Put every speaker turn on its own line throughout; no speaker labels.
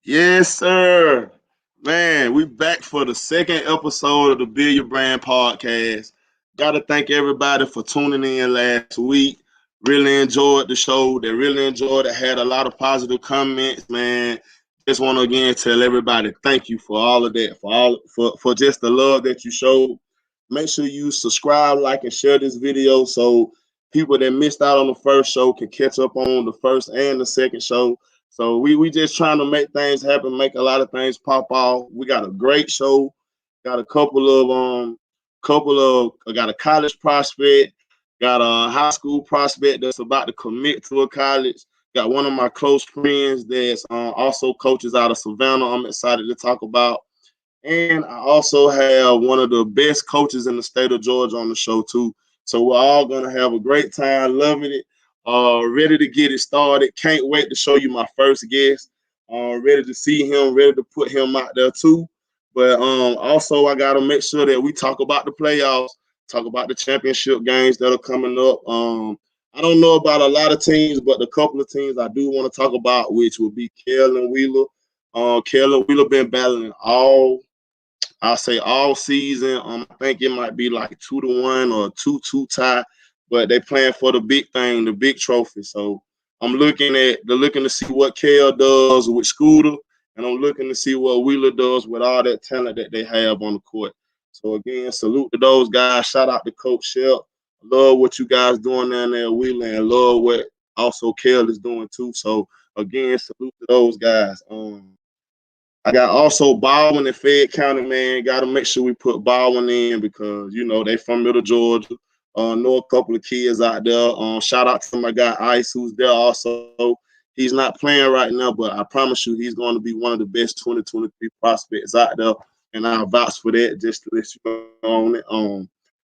Yes, sir. Man, we back for the second episode of the Build Your Brand podcast. Got to thank everybody for tuning in last week. Really enjoyed the show. They really enjoyed it. Had a lot of positive comments, man. Just want to again tell everybody thank you for all of that, for just the love that you showed. Make sure you subscribe, like, and share this video so people that missed out on the first show can catch up on the first and the second show. So we just trying to make things happen, make a lot of things pop off. We got a great show. Got a I got a college prospect, got a high school prospect that's about to commit to a college. Got one of my close friends that's also coaches out of Savannah. I'm excited to talk about. And I also have one of the best coaches in the state of Georgia on the show too. So we're all gonna have a great time, loving it. Ready to get it started. Can't wait to show you my first guest. Ready to see him, ready to put him out there too. But also I gotta make sure that we talk about the playoffs, talk about the championship games that are coming up. I don't know about a lot of teams, but the couple of teams I do want to talk about, which will be Kell and Wheeler. Kell and Wheeler been battling I'll say all season. I think it might be like 2-1 or 2-2 tie, but they playing for the big thing, the big trophy. So I'm looking to see what Kale does with Scooter, and I'm looking to see what Wheeler does with all that talent that they have on the court. So again, salute to those guys. Shout out to Coach Shell. Love what you guys doing down there, Wheeler, and love what also Kale is doing too. So again, salute to those guys. I got also Baldwin and Fayette County, man. Got to make sure we put Baldwin in because, they from Middle Georgia. Know a couple of kids out there. Shout out to my guy Ice, who's there also. He's not playing right now, but I promise you he's going to be one of the best 2023 prospects out there. And I'll vouch for that just to let you know on it.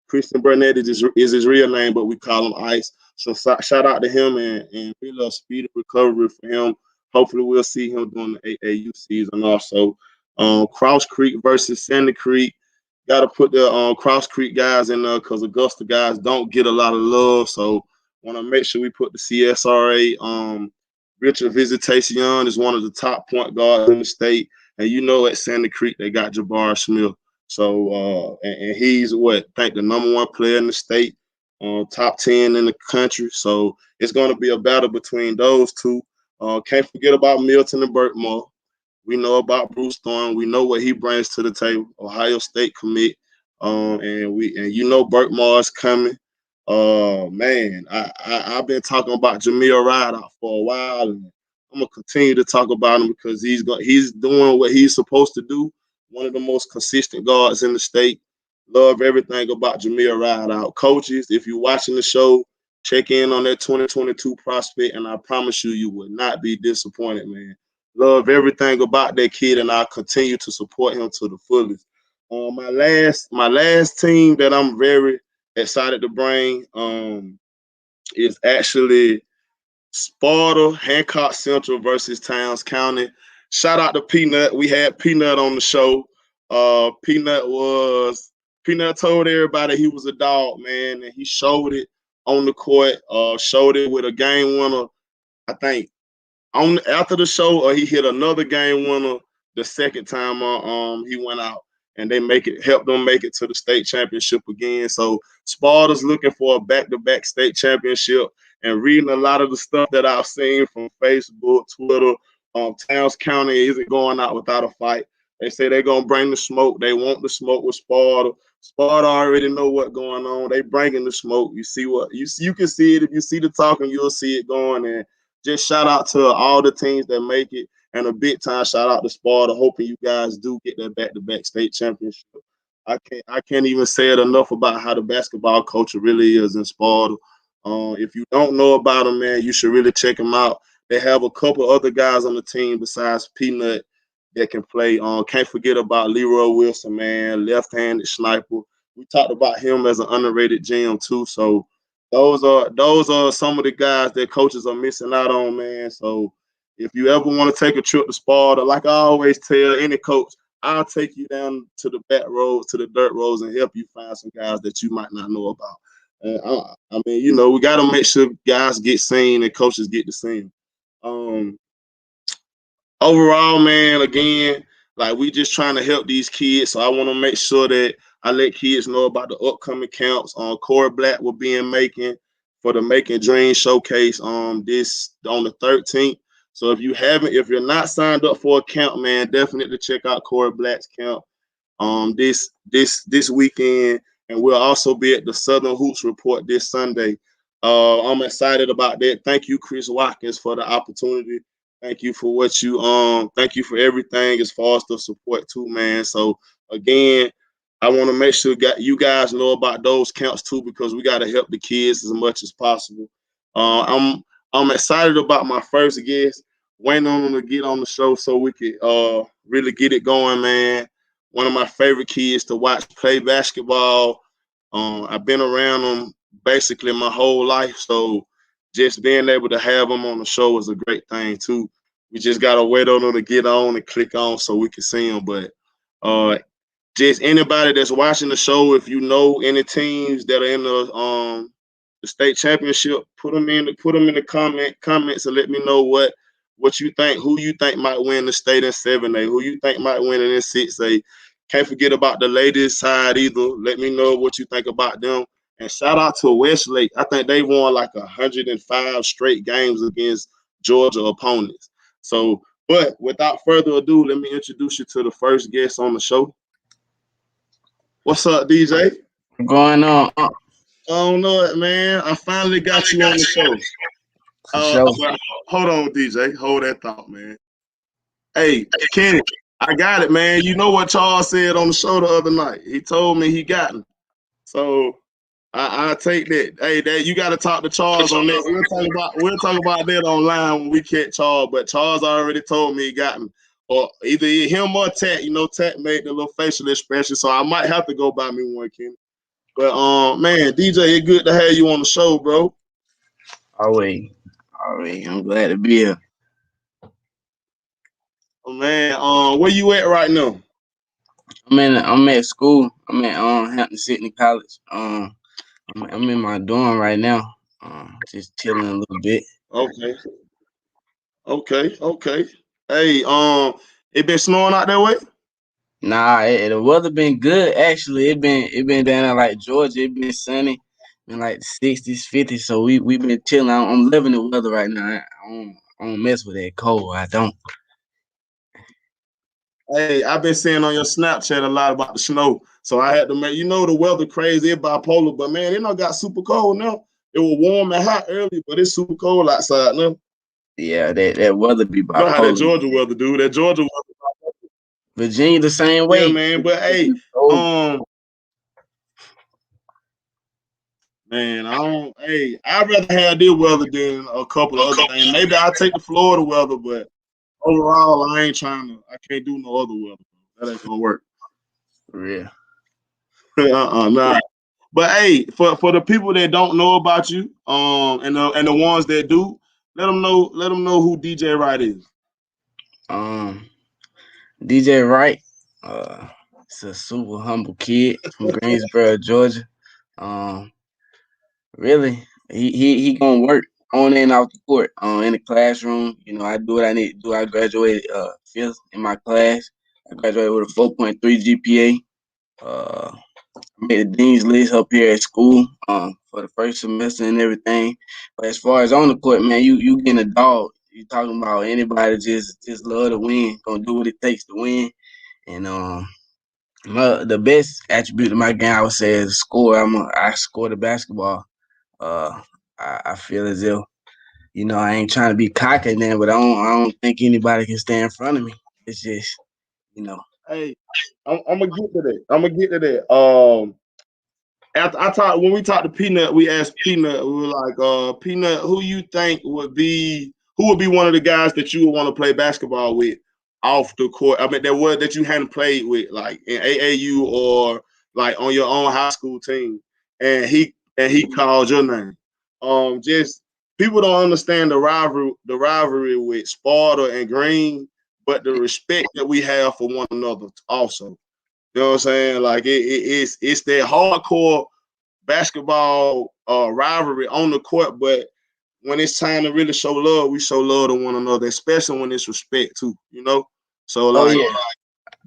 Christian Burnett is his real name, but we call him Ice. So shout out to him and really a speedy recovery for him. Hopefully, we'll see him during the AAU season also. Cross Creek versus Sandy Creek. Got to put the Cross Creek guys in there because Augusta guys don't get a lot of love. So, want to make sure we put the CSRA. Richard Visitacion is one of the top point guards in the state. And at Sandy Creek, they got Jabbar Smith. So, and he's the number one player in the state, top 10 in the country. So, it's going to be a battle between those two. Can't forget about Milton and Burkmore. We know about Bruce Thorne. We know what he brings to the table. Ohio State commit, and Burkmore is coming. Man, I've been talking about Jameer Rideout for a while, and I'm gonna continue to talk about him because he's doing what he's supposed to do. One of the most consistent guards in the state. Love everything about Jameer Rideout. Coaches, if you're watching the show, check in on that 2022 prospect, and I promise you will not be disappointed, man. Love everything about that kid, and I'll continue to support him to the fullest. My last team that I'm very excited to bring is actually Sparta Hancock Central versus Towns County. Shout out to Peanut. We had Peanut on the show. Peanut told everybody he was a dog, man, and he showed it on the court. Showed it with a game winner, I think, after the show, or he hit another game winner the second time he went out, and they helped them make it to the state championship again. So Sparta's looking for a back-to-back state championship, and reading a lot of the stuff that I've seen from Facebook, Twitter, Towns County isn't going out without a fight. They say they're gonna bring the smoke. They want the smoke with Sparta. Sparta already know what's going on. They bringing the smoke. You see what you can see it. If you see the talking, you'll see it going. And just shout out to all the teams that make it, and a big time shout out to Sparta. Hoping you guys do get that back-to-back state championship. I can't even say it enough about how the basketball culture really is in Sparta. If you don't know about them, man, you should really check them out. They have a couple other guys on the team besides Peanut that can play. Can't forget about Leroy Wilson, man, left-handed sniper. We talked about him as an underrated gem too. So those are some of the guys that coaches are missing out on, man. So if you ever want to take a trip to Sparta, like I always tell any coach, I'll take you down to the back roads, to the dirt roads, and help you find some guys that you might not know about. I mean, we got to make sure guys get seen and coaches get to see them. overall, man, again, like we just trying to help these kids. So I want to make sure that I let kids know about the upcoming camps. Corey Black will be in Macon for the Making Dreams Showcase this on the 13th. So if you're not signed up for a camp, man, definitely check out Corey Black's camp this weekend, and we'll also be at the Southern Hoops Report this Sunday. I'm excited about that. Thank you, Chris Watkins, for the opportunity. Thank you for thank you for everything as far as the support too, man. So again, I want to make sure you guys know about those camps too, because we got to help the kids as much as possible. I'm excited about my first guest. Waiting on them to get on the show so we could really get it going, man. One of my favorite kids to watch play basketball. I've been around them basically my whole life, so just being able to have them on the show is a great thing too. We just gotta wait on them to get on and click on so we can see them. But just anybody that's watching the show, if you know any teams that are in the state championship, put them in the comments and let me know what you think, who you think might win the state in 7A, who you think might win it in 6A. Can't forget about the ladies side either. Let me know what you think about them. And shout out to Westlake. I think they won like 105 straight games against Georgia opponents. So, but without further ado, let me introduce you to the first guest on the show. What's up, DJ?
What's going on?
I don't know it, man. I finally got you on the show. Hold on, DJ. Hold that thought, man. Hey, Kenny, I got it, man. You know what Charles said on the show the other night. He told me he got him. So I take that. Hey, you got to talk to Charles on that. We'll talk about that online when we catch Charles. But Charles already told me he got him, or either him or Tat. You know, Tat made the little facial expression, so I might have to go buy me one, Kenny. But man, DJ, it's good to have you on the show, bro.
Always. I'm glad to be here.
Oh, man, where you at right now?
I'm at school. I'm at Hampton Sydney College. I'm in my dorm right now. Just chilling a little bit.
Okay. Hey, it been snowing out that way?
Nah, the weather been good actually. It been down in like Georgia. It been sunny, been like the 60s, 50s. So we been chilling. I'm loving the weather right now. I don't mess with that cold. I don't.
Hey, I've been seeing on your Snapchat a lot about the snow. So I had to make, the weather crazy, it's bipolar, but man, it not got super cold now. It was warm and hot early, but it's super cold outside now.
Yeah, that weather be bipolar.
You know how that Georgia weather do. That Georgia weather.
Virginia the same way.
Yeah, man. But hey, man, I'd rather have this weather than a couple of other things. Maybe I'll take the Florida weather, but overall, I can't do no other weather. That ain't gonna work.
For real.
Nah. But hey, for the people that don't know about you, and the ones that do, let them know who DJ Wright is.
DJ Wright, it's a super humble kid from Greensboro, Georgia. Really, he gonna work on and off the court, in the classroom. I do what I need to do. I graduated 5th in my class. I graduated with a 4.3 GPA. I made the dean's list up here at school for the first semester and everything. But as far as on the court, man, you getting a dog. You talking about anybody just love to win, gonna do what it takes to win. And the best attribute of my game, I would say, is score. I score the basketball. I feel as if, I ain't trying to be cocky then, but I don't think anybody can stand in front of me. It's just,
Hey, I'm gonna get to that. After when we talked to Peanut, we asked Peanut, we were like, Peanut, who would be one of the guys that you would want to play basketball with off the court? I mean, that you hadn't played with, like in AAU or like on your own high school team, and he called your name. Just people don't understand the rivalry with Sparta and Green, but the respect that we have for one another also. You know what I'm saying? Like it's that hardcore basketball rivalry on the court, but when it's time to really show love, we show love to one another, especially when it's respect too, you know. So
Oh
like
yeah.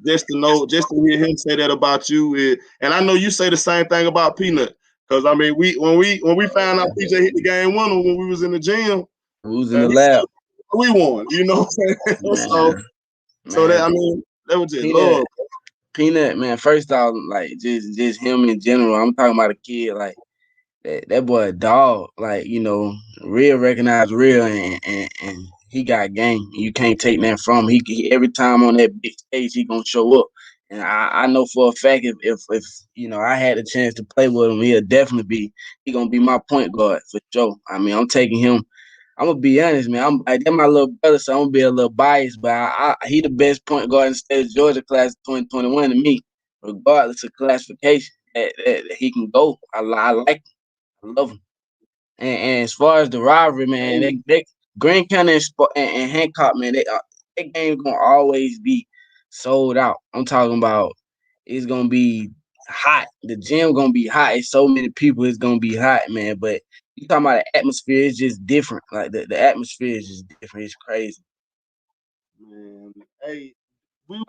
just to hear him say that about you, and I know you say the same thing about Peanut. Cause I mean, when we found out PJ hit the game winner when we was in the gym,
Who's in the
we
lab?
won. You know what I'm saying?
Man,
So that
man.
I mean, that was just
Peanut,
love.
Peanut, man. First off, like just him in general. I'm talking about a kid like that boy a dog. Like, real recognize real, and he got game. You can't take that from him. He every time on that big stage, he gonna show up. And I know for a fact if I had the chance to play with him, he gonna be my point guard for sure. I mean, I'm taking him. I'm gonna be honest, man. They're my little brother, so I'm gonna be a little biased, but he the best point guard in the state of Georgia class of 2021 to me, regardless of classification. That he can go. I like him. I love him. And as far as the rivalry, man, they Green County and Hancock, man, that game gonna always be sold out. I'm talking about it's gonna be hot. The gym gonna be hot. It's so many people. It's gonna be hot, man. But you talking about the atmosphere? It's just different. Like the atmosphere is just different. It's crazy.
Man, hey, we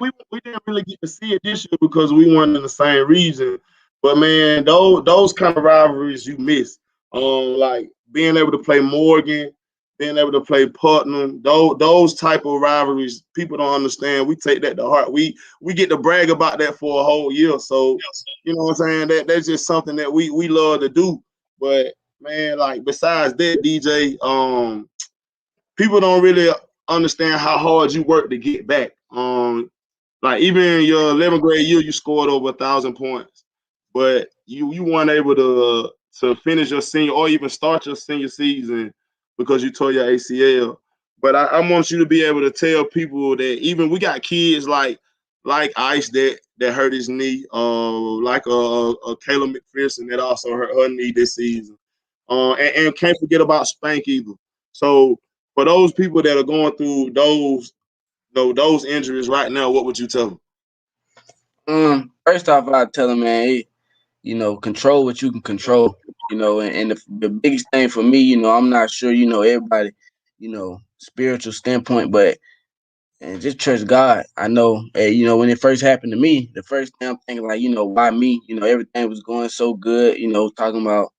didn't really get to see it this year because we weren't in the same region. But man, those kind of rivalries you miss. Like being able to play Morgan, being able to play Putnam, those type of rivalries, people don't understand. We take that to heart. We get to brag about that for a whole year. So you know what I'm saying? That's just something that we love to do. But man, like besides that, DJ, people don't really understand how hard you work to get back. Like even in your 11th grade year, you scored over 1,000 points, but you weren't able to finish your senior or even start your senior season because you tore your ACL. But I want you to be able to tell people that even we got kids like Ice that hurt his knee, like a Kayla McPherson that also hurt her knee this season, and can't forget about Spank either. So for those people that are going through those injuries right now, what would you tell them?
First off, I'd tell him, man, hey, control what you can control. And the biggest thing for me, I'm not sure, everybody, spiritual standpoint, but and just trust God. I know, when it first happened to me, the first thing I'm thinking, like, why me? Everything was going so good. Talking about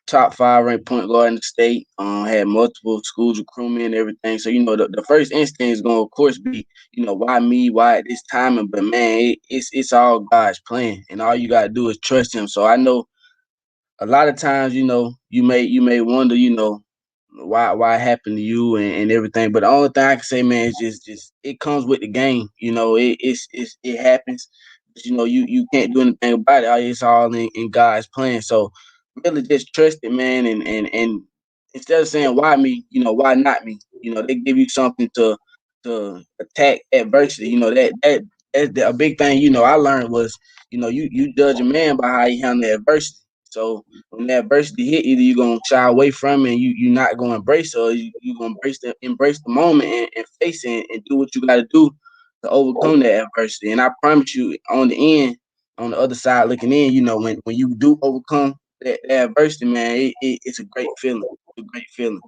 top 5 ranked point guard in the state. Had multiple schools recruit me and everything. So the first instinct is gonna, of course, be why me? Why at this timing? But man, it's all God's plan, and all you gotta do is trust Him. So I know a lot of times, you may wonder, why it happened to you and everything. But the only thing I can say, man, is just it comes with the game. It happens. But, you can't do anything about it. It's all in God's plan. So really just trust it, man, and instead of saying why me, why not me? They give you something to attack adversity. That's a big thing. I learned was, you judge a man by how he handle adversity. So when that adversity hit, either you're gonna shy away from it and you're not gonna embrace it, or you're gonna embrace the moment and face it and do what you gotta do to overcome that adversity. And I promise you, on the end, on the other side looking in, when you do overcome that adversity, man, it's a great feeling. It's a great feeling.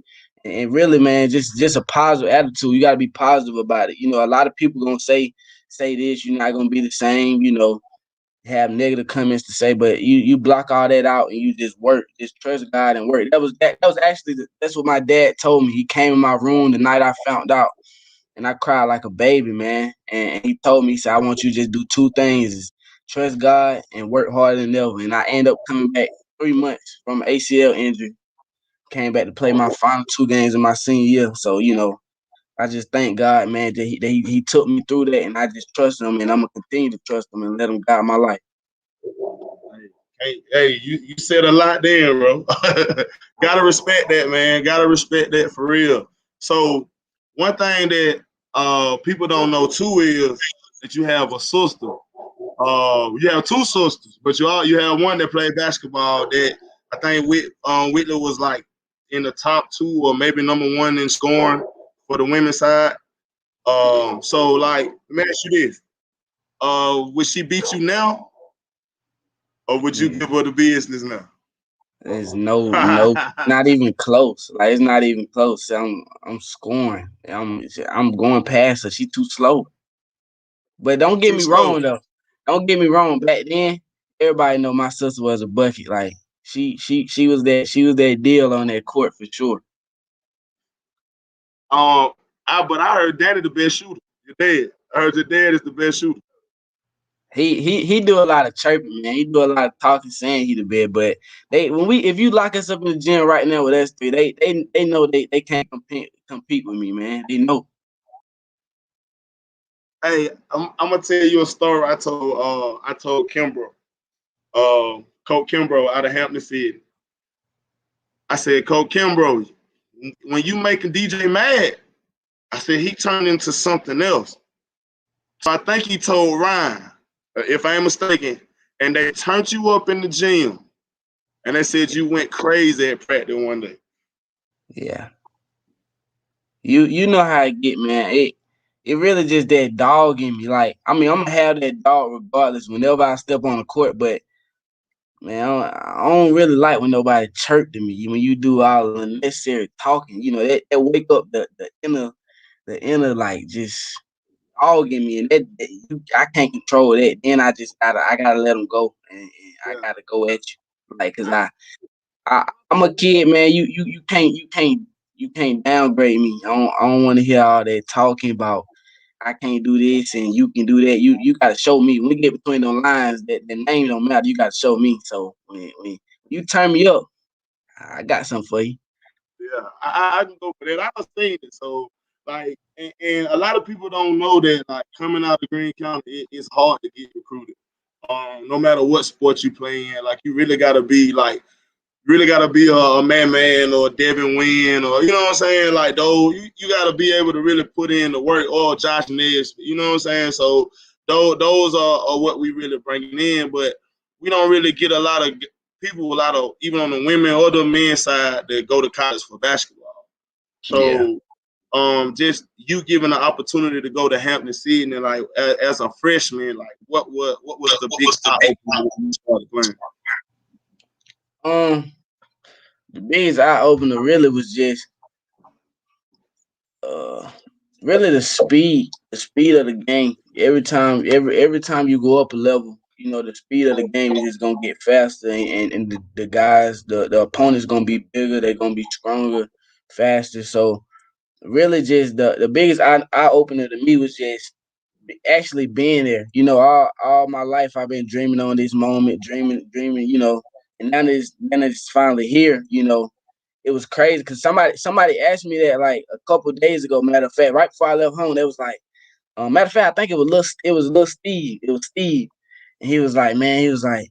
And really, man, just a positive attitude. You gotta be positive about it. A lot of people gonna say this, you're not gonna be the same, have negative comments to say, but you block all that out and you just work, just trust God and work. That was actually that's what my dad told me. He came in my room the night I found out, and I cried like a baby, man. And he told me, he said, I want you to just do 2 things: is trust God and work harder than ever. And I ended up coming back 3 months from an ACL injury, came back to play my final 2 games in my senior year. So I just thank God, man, that he took me through that, and I just trust Him, and I'm gonna continue to trust Him and let Him guide my life.
Hey, you said a lot there, bro. Gotta respect that, man. Gotta respect that for real. So one thing that people don't know too is that you have a sister. You have 2 sisters, but you have one that played basketball that I think Whitley was like in the top 2 or maybe #1 in scoring for the women's side. So like, let me ask you this: would she beat you now, or would you
Mm.
give her the business now?
There's no, not even close. Like it's not even close. I'm scoring. I'm going past her. She too slow. But don't get
Too
me
slow.
wrong though. Don't get me wrong. Back then, everybody know my sister was a bucket. Like she was that deal on that court for sure.
But I heard Daddy the best shooter. Your dad. I heard your dad is the best shooter.
He do a lot of chirping, man. He do a lot of talking, saying he the best. But if you lock us up in the gym right now with us three, they know they can't compete with me, man. They know.
Hey, I'm gonna tell you a story. I told Kimbrough, Coach Kimbrough out of Hampton City. I said, Coach Kimbrough, when you making DJ mad, I said he turned into something else. So I think he told Ryan, if I ain't mistaken, and they turned you up in the gym, and they said you went crazy at practice one day.
Yeah. You know how it get, man. It really just that dog in me. Like, I mean, I'm gonna have that dog regardless whenever I step on the court, but man, I don't really like when nobody chirp to me. When you do all the unnecessary talking, that wake up the inner like just dog in me, and I can't control that. Then I gotta let them go, and I
Yeah.
gotta go at you, like, cause I'm a kid, man. You can't downgrade me. I don't want to hear all that talking about I can't do this and you can do that. You gotta show me. When we get between the lines, that the name don't matter. You gotta show me. So when you turn me up, I got something for you.
Yeah, I can go for that. I've seen it. So like, and a lot of people don't know that like coming out of Green County, it's hard to get recruited. No matter what sport you play in, like you really gotta be a man or Devin Wynn or you know what I'm saying. Like though, you gotta be able to really put in the work. Or Josh Ness, you know what I'm saying. So those are what we really bringing in, but we don't really get a lot of people, a lot of even on the women or the men side that go to college for basketball.
Yeah.
So just you given the opportunity to go to Hampton City and like as a freshman, like what was the big eye opener when you started playing?
Um, the biggest eye opener really was just uh really the speed of the game. Every time you go up a level, the speed of the game is just gonna get faster, and the guys, the opponent's gonna be bigger. They're gonna be stronger, faster. So really, just the biggest eye opener to me was just actually being there. All my life I've been dreaming on this moment, dreaming. And now it's finally here. It was crazy because somebody asked me that like a couple of days ago. Matter of fact, right before I left home, they was like, matter of fact, I think it was little Steve. It was Steve, and he was like, man, he was like,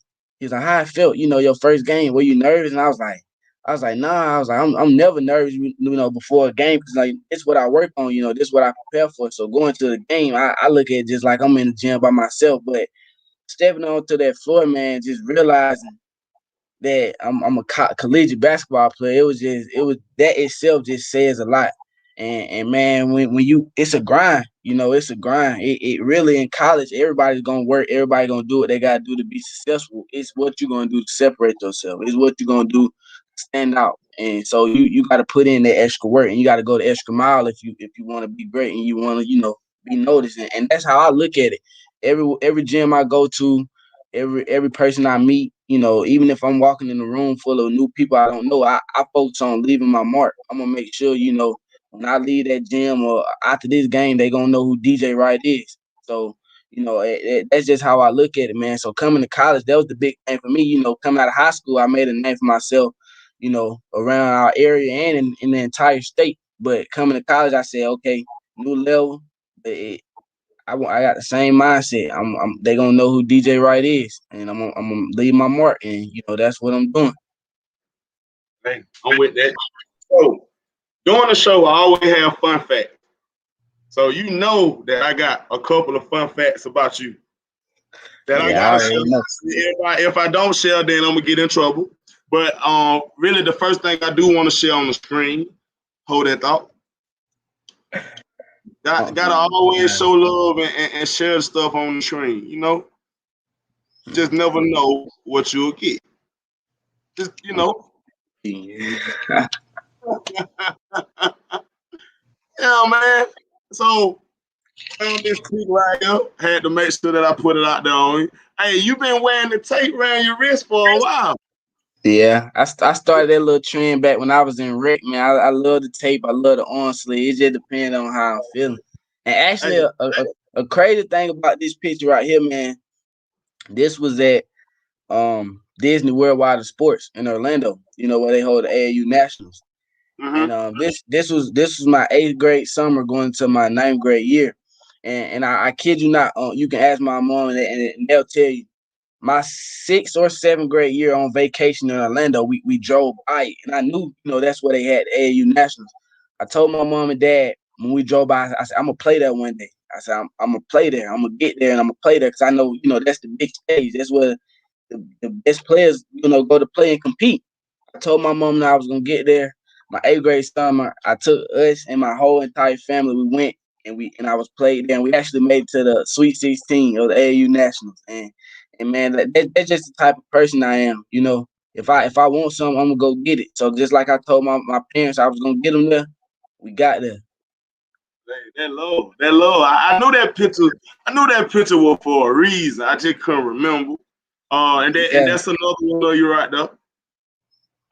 how I felt, your first game. Were you nervous? And I was like, nah. I was like, I'm never nervous, before a game because like it's what I work on. This is what I prepare for. So going to the game, I look at it just like I'm in the gym by myself. But stepping onto that floor, man, just realizing that I'm a collegiate basketball player. It was that itself just says a lot. And man, when you it's a grind, it's a grind. It really in college, everybody's gonna work, everybody gonna do what they gotta do to be successful. It's what you're gonna do to separate yourself. It's what you're gonna do to stand out. And so you gotta put in that extra work and you gotta go the extra mile if you wanna be great and you wanna, be noticed. And that's how I look at it. Every gym I go to, every person I meet, even if I'm walking in a room full of new people I don't know, I focus on leaving my mark. I'm gonna make sure, when I leave that gym or after this game, they gonna know who DJ Wright is. So, that's just how I look at it, man. So coming to college, that was the big thing for me. Coming out of high school, I made a name for myself, around our area and in the entire state. But coming to college, I said, okay, new level. I got the same mindset. They gonna know who DJ Wright is, and I'm gonna leave my mark, and that's what I'm doing.
Hey, I'm with that. So during the show, I always have fun facts. So you know that I got a couple of fun facts about you that I
Yeah, I
gotta
already
share.
know.
If I don't share, then I'm gonna get in trouble. But really, the first thing I do want to share on the screen. Hold that thought. Gotta always show love and share the stuff on the screen. You just never know what you'll get. Just you know.
Yeah.
Yeah, man. So found this tweet right here. Had to make sure that I put it out there on you. Hey, you been wearing the tape around your wrist for a while.
Yeah, I started that little trend back when I was in rec, man. I love the tape. I love the arm sleeve. It just depends on how I'm feeling. And actually,
Hey,
a crazy thing about this picture right here, man, this was at Disney Worldwide of Sports in Orlando, where they hold the AAU Nationals. And
mm-hmm.
this was my 8th grade summer going into my 9th grade year. And I kid you not, you can ask my mom and they'll tell you my 6th or 7th grade year on vacation in Orlando, we drove by it, and I knew, that's where they had AAU Nationals. I told my mom and dad when we drove by, I said, I'm gonna play there one day. I said, I'm gonna play there. I'm gonna get there and I'm gonna play there because I know, that's the big stage. That's where the best players, go to play and compete. I told my mom that I was gonna get there. My 8th grade summer, I took us and my whole entire family. We went and I was played there. And we actually made it to the Sweet 16 of the AAU Nationals. And man, that's just the type of person I am. If I want something, I'm gonna go get it. So just like I told my parents I was gonna get them there, we got there.
Hey, that low. I knew that picture. I knew that picture was for a reason. I just couldn't remember. And
Yeah,
that's another one of you right there.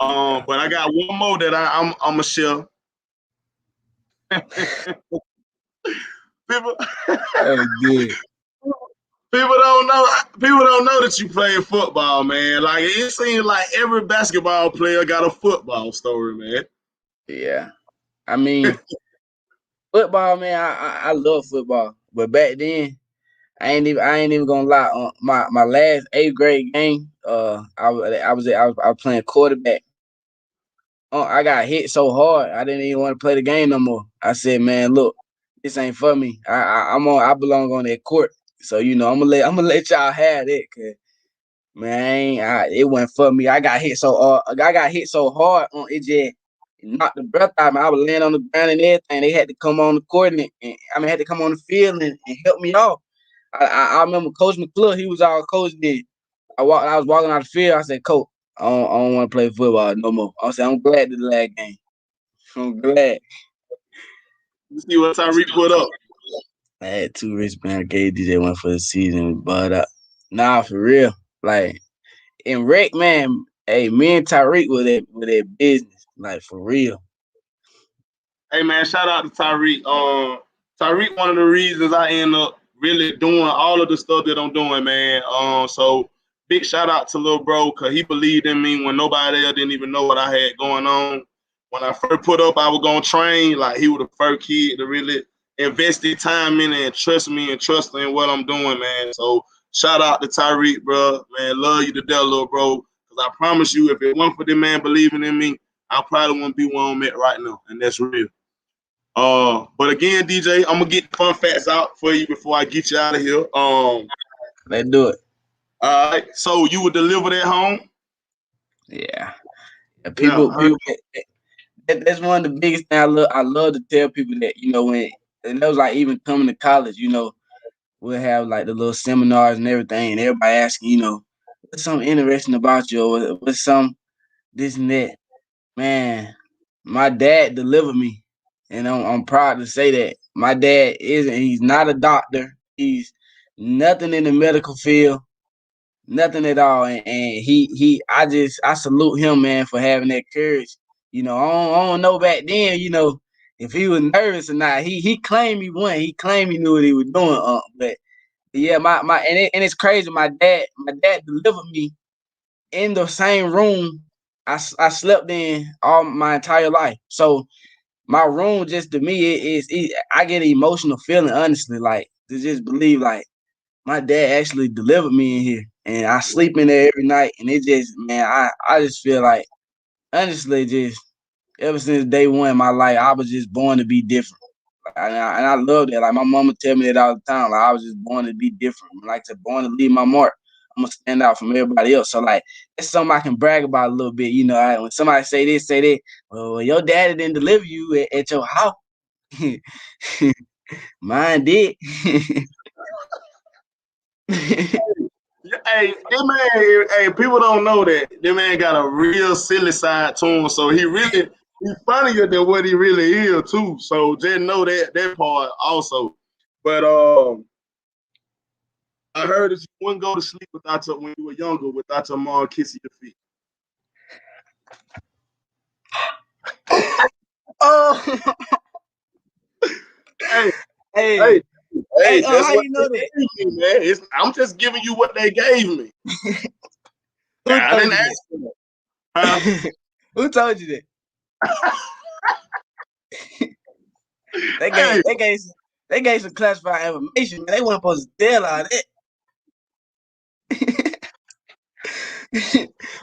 yeah.
But I got one more that I'm gonna share. People,
That was good.
People don't know that you play football, man. Like it seems like every basketball player got a football story, man.
Yeah. I mean, football, man. I love football, but back then. I ain't even gonna lie. My last 8th grade game, I was playing quarterback. I got hit so hard I didn't even want to play the game no more. I said, man, look, this ain't for me. I belong on that court. So I'm gonna let y'all have that, cause man, it wasn't for me. I got hit so hard on it just knocked the breath out of me. I was laying on the ground and everything. They had to come on the court and had to come on the field and help me off. I remember Coach McClure, he was our coach then. I was walking out the field. I said, Coach, I don't want to play football no more. I said, I'm glad to the last game. I'm glad.
You see what Tyreek put up.
I had 2 wristbands. I gave DJ one for the season, but nah, for real. Like in rec, man, hey, me and Tyreek with that business, like for real.
Hey man, shout out to Tyreek. Tyreek, one of the reasons I end up really doing all of the stuff that I'm doing, man. So big shout out to little bro, cause he believed in me when nobody else didn't even know what I had going on. When I first put up, I was gonna train. Like he was the first kid to really invest his time in it and trust me and trust in what I'm doing, man. So shout out to Tyreek, bro. Man, love you to death, little bro. Cause I promise you, if it weren't for the man believing in me, I probably wouldn't be where I'm at right now, and that's real. But again, DJ, I'm gonna get the fun facts out for you before I get you out of here.
Let's do it.
All right. So you would deliver that home?
Yeah.
Yeah.
People, that's one of the biggest things I love to tell people that, when and that was like even coming to college, we'll have like the little seminars and everything, and everybody asking, what's something interesting about you, or what's some this and that. Man, my dad delivered me, and I'm proud to say that my dad isn't. He's not a doctor. He's nothing in the medical field, nothing at all. And I salute him, man, for having that courage. I don't know back then, if he was nervous or not. He claimed he won. He claimed he knew what he was doing. But yeah, and it's crazy. My dad delivered me in the same room I slept in all my entire life. So my room just to me I get an emotional feeling, honestly, like to just believe like my dad actually delivered me in here, and I sleep in there every night, and it just, man, I just feel like, honestly, just ever since day one in my life, I was just born to be different. And I love that. Like my mama tell me that all the time. Like I was just born to be different. Like I said, born to leave my mark. I'm gonna stand out from everybody else. So like it's something I can brag about a little bit. When somebody say this, say that. Well, your daddy didn't deliver you at your house. Mine did.
Hey, that man, hey, people don't know that. That man got a real silly side to him, so he's funnier than what he really is too. So just know that part also. But I heard that you wouldn't go to sleep without when you were younger without your mom kissing your feet.
Oh,
Hey,
hey,
hey, hey, that's
how
what
you know
they
that?
gave me, man. I'm just giving you what they gave me.
Who
I
told
didn't
you
ask for that. Huh?
that? Who told you that? They
Hey,
they gave some classified information, man. They weren't supposed to tell all that.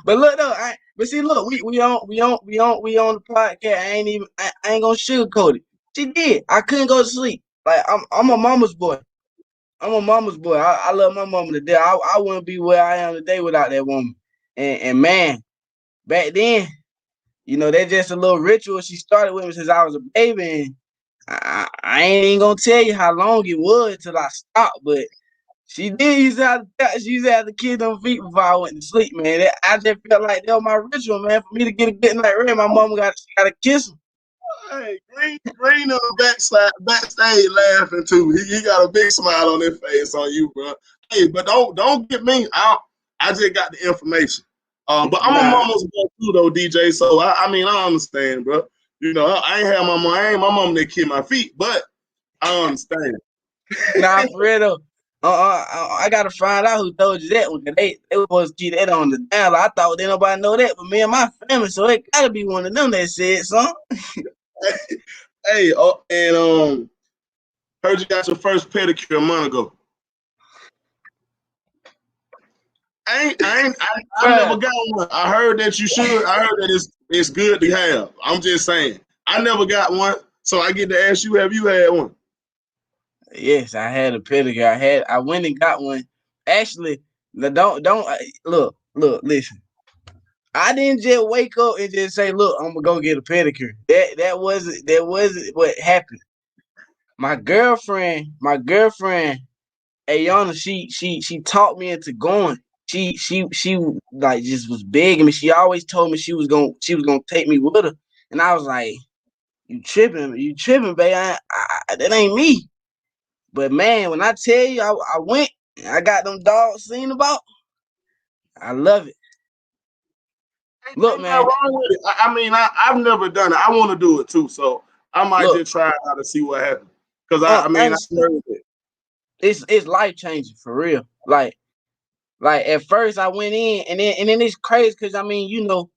But look though, but see, look, we on the podcast. I ain't gonna sugarcoat it. She did. I couldn't go to sleep. Like I'm a mama's boy. I'm a mama's boy. I love my mama to death. I wouldn't be where I am today without that woman. And man, back then, you know, that's just a little ritual she started with me since I was a baby. And I ain't even gonna tell you how long it was till I stopped, but she did used to have to kiss them feet before I went to sleep, man. I just felt like that was my ritual, man. For me to get a good night rest, my mama got to kiss him.
hey, Green on the backstage laughing too. He got a big smile on his face on you, bro. Hey, but don't get me. I just got the information. But I'm a
Nah,
mama's boy too, though, DJ. So I mean, I understand, bro. You know, I ain't have my mom. I ain't my mom that kiss my feet, but I understand.
nah, for real though. I gotta find out who told you that one. 'Cause they were supposed to keep that on the down. I thought didn't nobody know that, but me and my family, so it gotta be one of them that said something.
Hey, and heard you got your first pedicure a month ago. I never
Bruh,
got one. I heard that you should. I heard that it's good to have. I'm just saying. I never got one, so I get to ask you, have you had one?
yes, I had a pedicure. I went and got one. Actually, don't listen. I didn't just wake up and just say, "Look, I'm gonna go get a pedicure." That wasn't what happened. My girlfriend, Ayana, she talked me into going. She like just was begging me. She always told me she was gonna take me with her, and I was like, you tripping, babe? That ain't me." But man, when I tell you, I went, I got them dogs seen about. I love it. Look,
Ain't nothing
man,
wrong with it. I mean, I've never done it. I want to do it too, so I might
look.
just try it out to see what happens. Because I mean, I
Honestly,
heard it.
it's life changing for real. Like at first I went in, and then it's crazy because I mean, you know,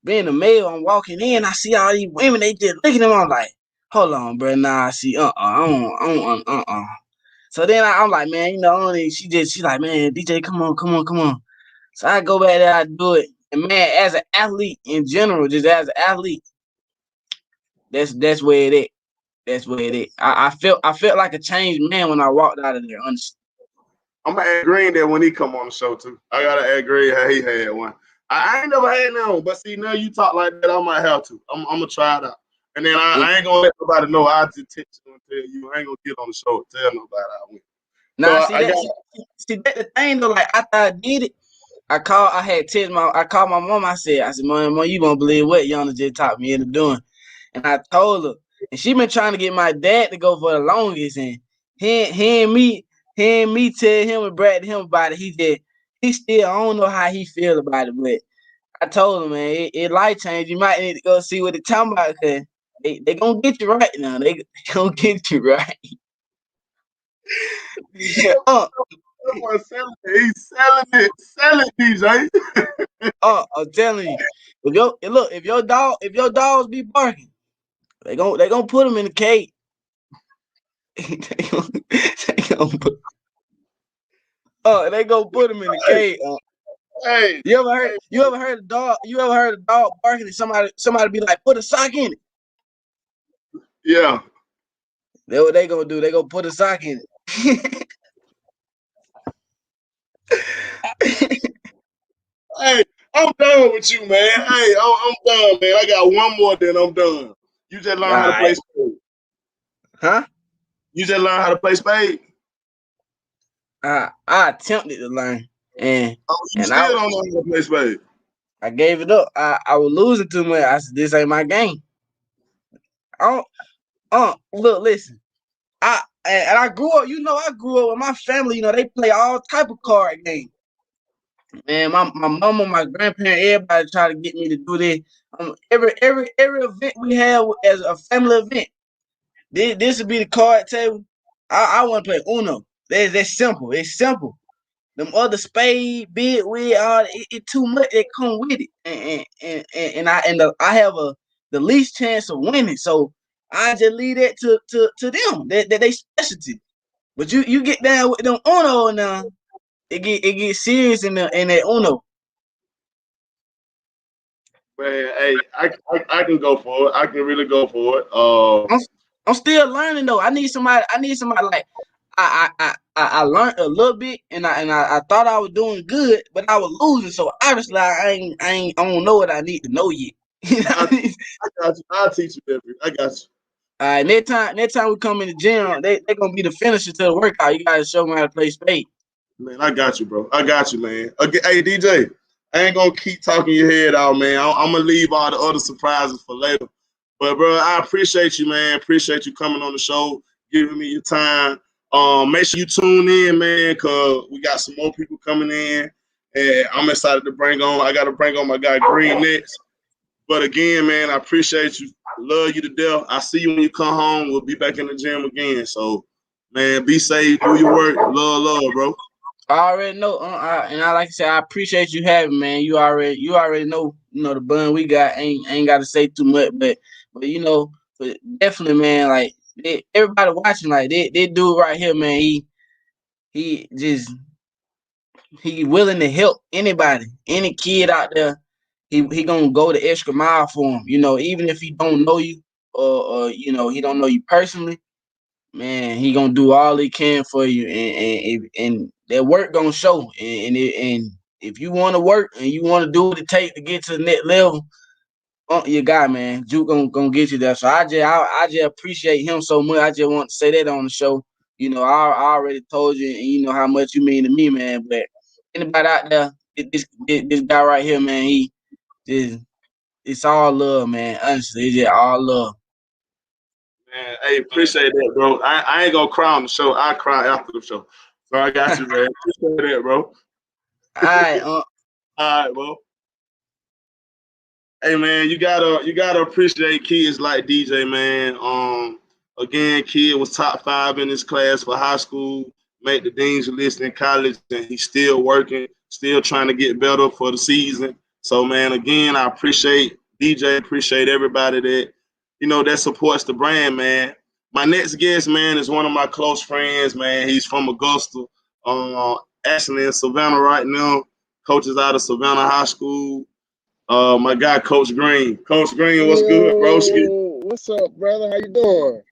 being a male, I'm walking in, I see all these women, they just looking at me. I'm like, hold on, bro. Nah, I see, I don't, So then I'm like, man, you know, only she's like, man, DJ, come on, come on, come on. So I go back there, I do it, and man, as an athlete in general, just as an athlete, that's where it is. That's where it is. I felt like a changed man when I walked out of there. Honestly.
I'm gonna add Green there when he come on the show too. I gotta add Green how he had one. I ain't never had none, but see now you talk like that, I might have to. I'm gonna try it out, and then
And
I ain't gonna let nobody know. I just text you and tell you. I ain't gonna get on the show and tell nobody I went. So
now see
I
that,
got
see that the thing though. Like after I did it, I called my mom. I said, mom, you won't believe what Yana just taught me into doing. And I told her, and she been trying to get my dad to go for the longest, and he and me tell him and brag to him about it. He still I don't know how he feel about it, but I told him, man, it life change. You might need to go see what they talking about, cause they gonna get you right now. They gonna get you right. uh,
selling it. He's selling DJ.
I'm telling you, if your dogs be barking, they gonna put them in the cage. they gonna put they gonna put them in the
Hey,
cage.
hey,
You ever heard
hey,
you ever heard a dog you ever heard a dog barking and somebody be like, put a sock in it.
yeah.
That what they gonna do. They gonna put a sock in it.
Hey, I'm done with you, man. Hey, I'm done, man. I got one more, then I'm done. You just learn how to play
Alright.
spade.
Huh?
You just learn how to play spade.
I attempted to learn. and
Oh, you
and
still don't know how to play spades.
I gave it up. I was losing too much. I said, this ain't my game. I don't, look, listen. I grew up, I grew up with my family, they play all type of card games. Man, my mama, my grandparents, everybody try to get me to do this. Every event we have as a family event, this would be the card table. I want to play Uno. That's simple. It's simple. Them other spade, bid, with it too much. It come with it, I have the least chance of winning. So I just leave that to them. That they specialty. But you get down with them Uno now, it get serious in that Uno.
Man, hey, I can go for it. I can really go for it.
I'm I'm still learning though. I need somebody like I learned a little bit and I thought I was doing good, but I was losing. So obviously I don't know what I need to know yet. You know
I,
what I mean?
I got you. I'll teach you, baby. I got you.
All right, next time we come in the gym, they gonna be the finisher to the workout. You gotta show me how to play spade.
Man, I got you, bro. I got you, man. Okay, hey, DJ, I ain't gonna keep talking your head out, man. I'm gonna leave all the other surprises for later. But, bro, I appreciate you, man. Appreciate you coming on the show, giving me your time. Make sure you tune in, man, cause we got some more people coming in, and I'm excited to bring on. I got to bring on my guy Green next. But again, man, I appreciate you. Love you to death. I see you when you come home. We'll be back in the gym again. So, man, be safe. Do your work. Love, bro.
I already know, and I like to say I appreciate you having me, man. You already know, the bun we got. Ain't got to say too much, but definitely, man. Like everybody watching, like they dude right here, man. He just he willing to help anybody, any kid out there. He gonna go the extra mile for him. Even if he don't know you or he don't know you personally, man, he gonna do all he can for you, and that work gonna show. And if you want to work and you want to do what it takes to get to the next level, your guy, man, Juke gonna get you there. So I just appreciate him so much. I just want to say that on the show. I already told you, and you know how much you mean to me, man. But anybody out there, this guy right here, man, he just it's all love, man. Honestly, it's just all love.
Man, hey, appreciate that, bro. I ain't gonna cry on the show. I cry after the show. So I got you, man. Appreciate that, bro.
All right,
All right, bro. Hey, man, you gotta appreciate kids like DJ, man. Again, kid was top 5 in his class for high school, made the dean's list in college, and he's still working, still trying to get better for the season. So, man, again, I appreciate DJ, appreciate everybody that supports the brand, man. My next guest, man, is one of my close friends, man. He's from Augusta, uh, actually in Savannah right now. Coaches out of Savannah High School. My guy, Coach Green. Coach Green, what's good, broski?
Yo, what's up, brother? How you doing?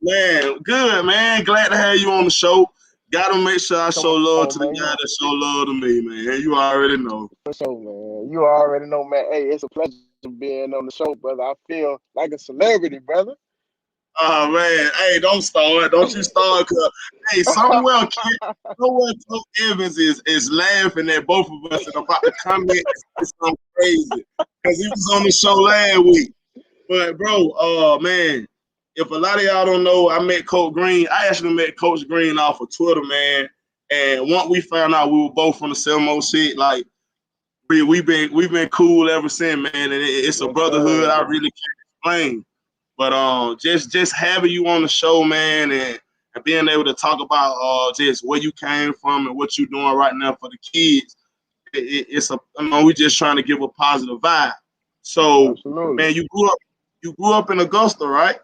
Man, good, man. Glad to have you on the show. Gotta make sure I
Come
show love
on,
to the
man.
guy that show love to me, man. You already know.
For sure, man. You already know, man. Hey, it's a pleasure being on the show, brother. I feel like a celebrity, brother.
Oh man, hey, don't start. Don't you start, cause hey, somewhere Coach Evans is laughing at both of us and about to comment something crazy. Cause he was on the show last week. But bro, man, if a lot of y'all don't know, I met Coach Green. I actually met Coach Green off of Twitter, man. And once we found out we were both from the same old shit, like we've been cool ever since, man. And it's a
Yes,
brotherhood
sir.
I really can't explain. But just having you on the show, man, and being able to talk about just where you came from and what you're doing right now for the kids, it's we just trying to give a positive vibe. So,
Absolutely.
man, you grew up in Augusta, right?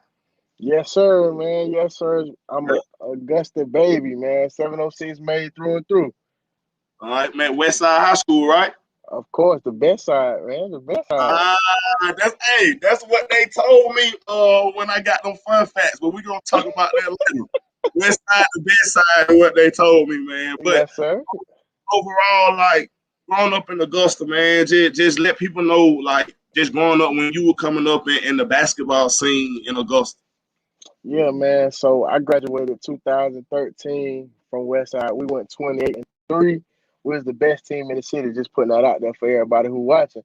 Yes, sir, man. Yes, sir. I'm a Augusta baby, man. 706 made through and through.
All right, man. Westside High School, right?
Of course, the best side, man. The best side.
Ah, that's what they told me when I got them fun facts. But we're gonna talk about that later. West side, the best side, what they told me, man. But
Yes, sir.
overall, like growing up in Augusta, man, just let people know, like just growing up when you were coming up in the basketball scene in Augusta.
Yeah, man. So I graduated 2013 from Westside. We went 28-3. was the best team in the city. Just putting that out there for everybody who watching.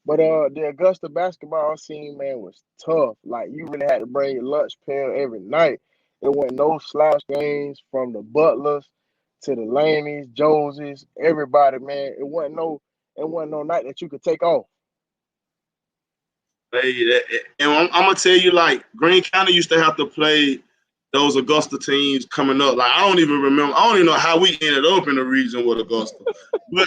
But the Augusta basketball scene, man, was tough. Like you really had to bring your lunch pail every night. There wasn't no slouch games from the Butlers to the Laneys, Josies, everybody, man. It wasn't no night that you could take off.
And I'm gonna tell you, like Greene County used to have to play those Augusta teams coming up. Like I don't even remember. I don't even know how we ended up in the region with Augusta. but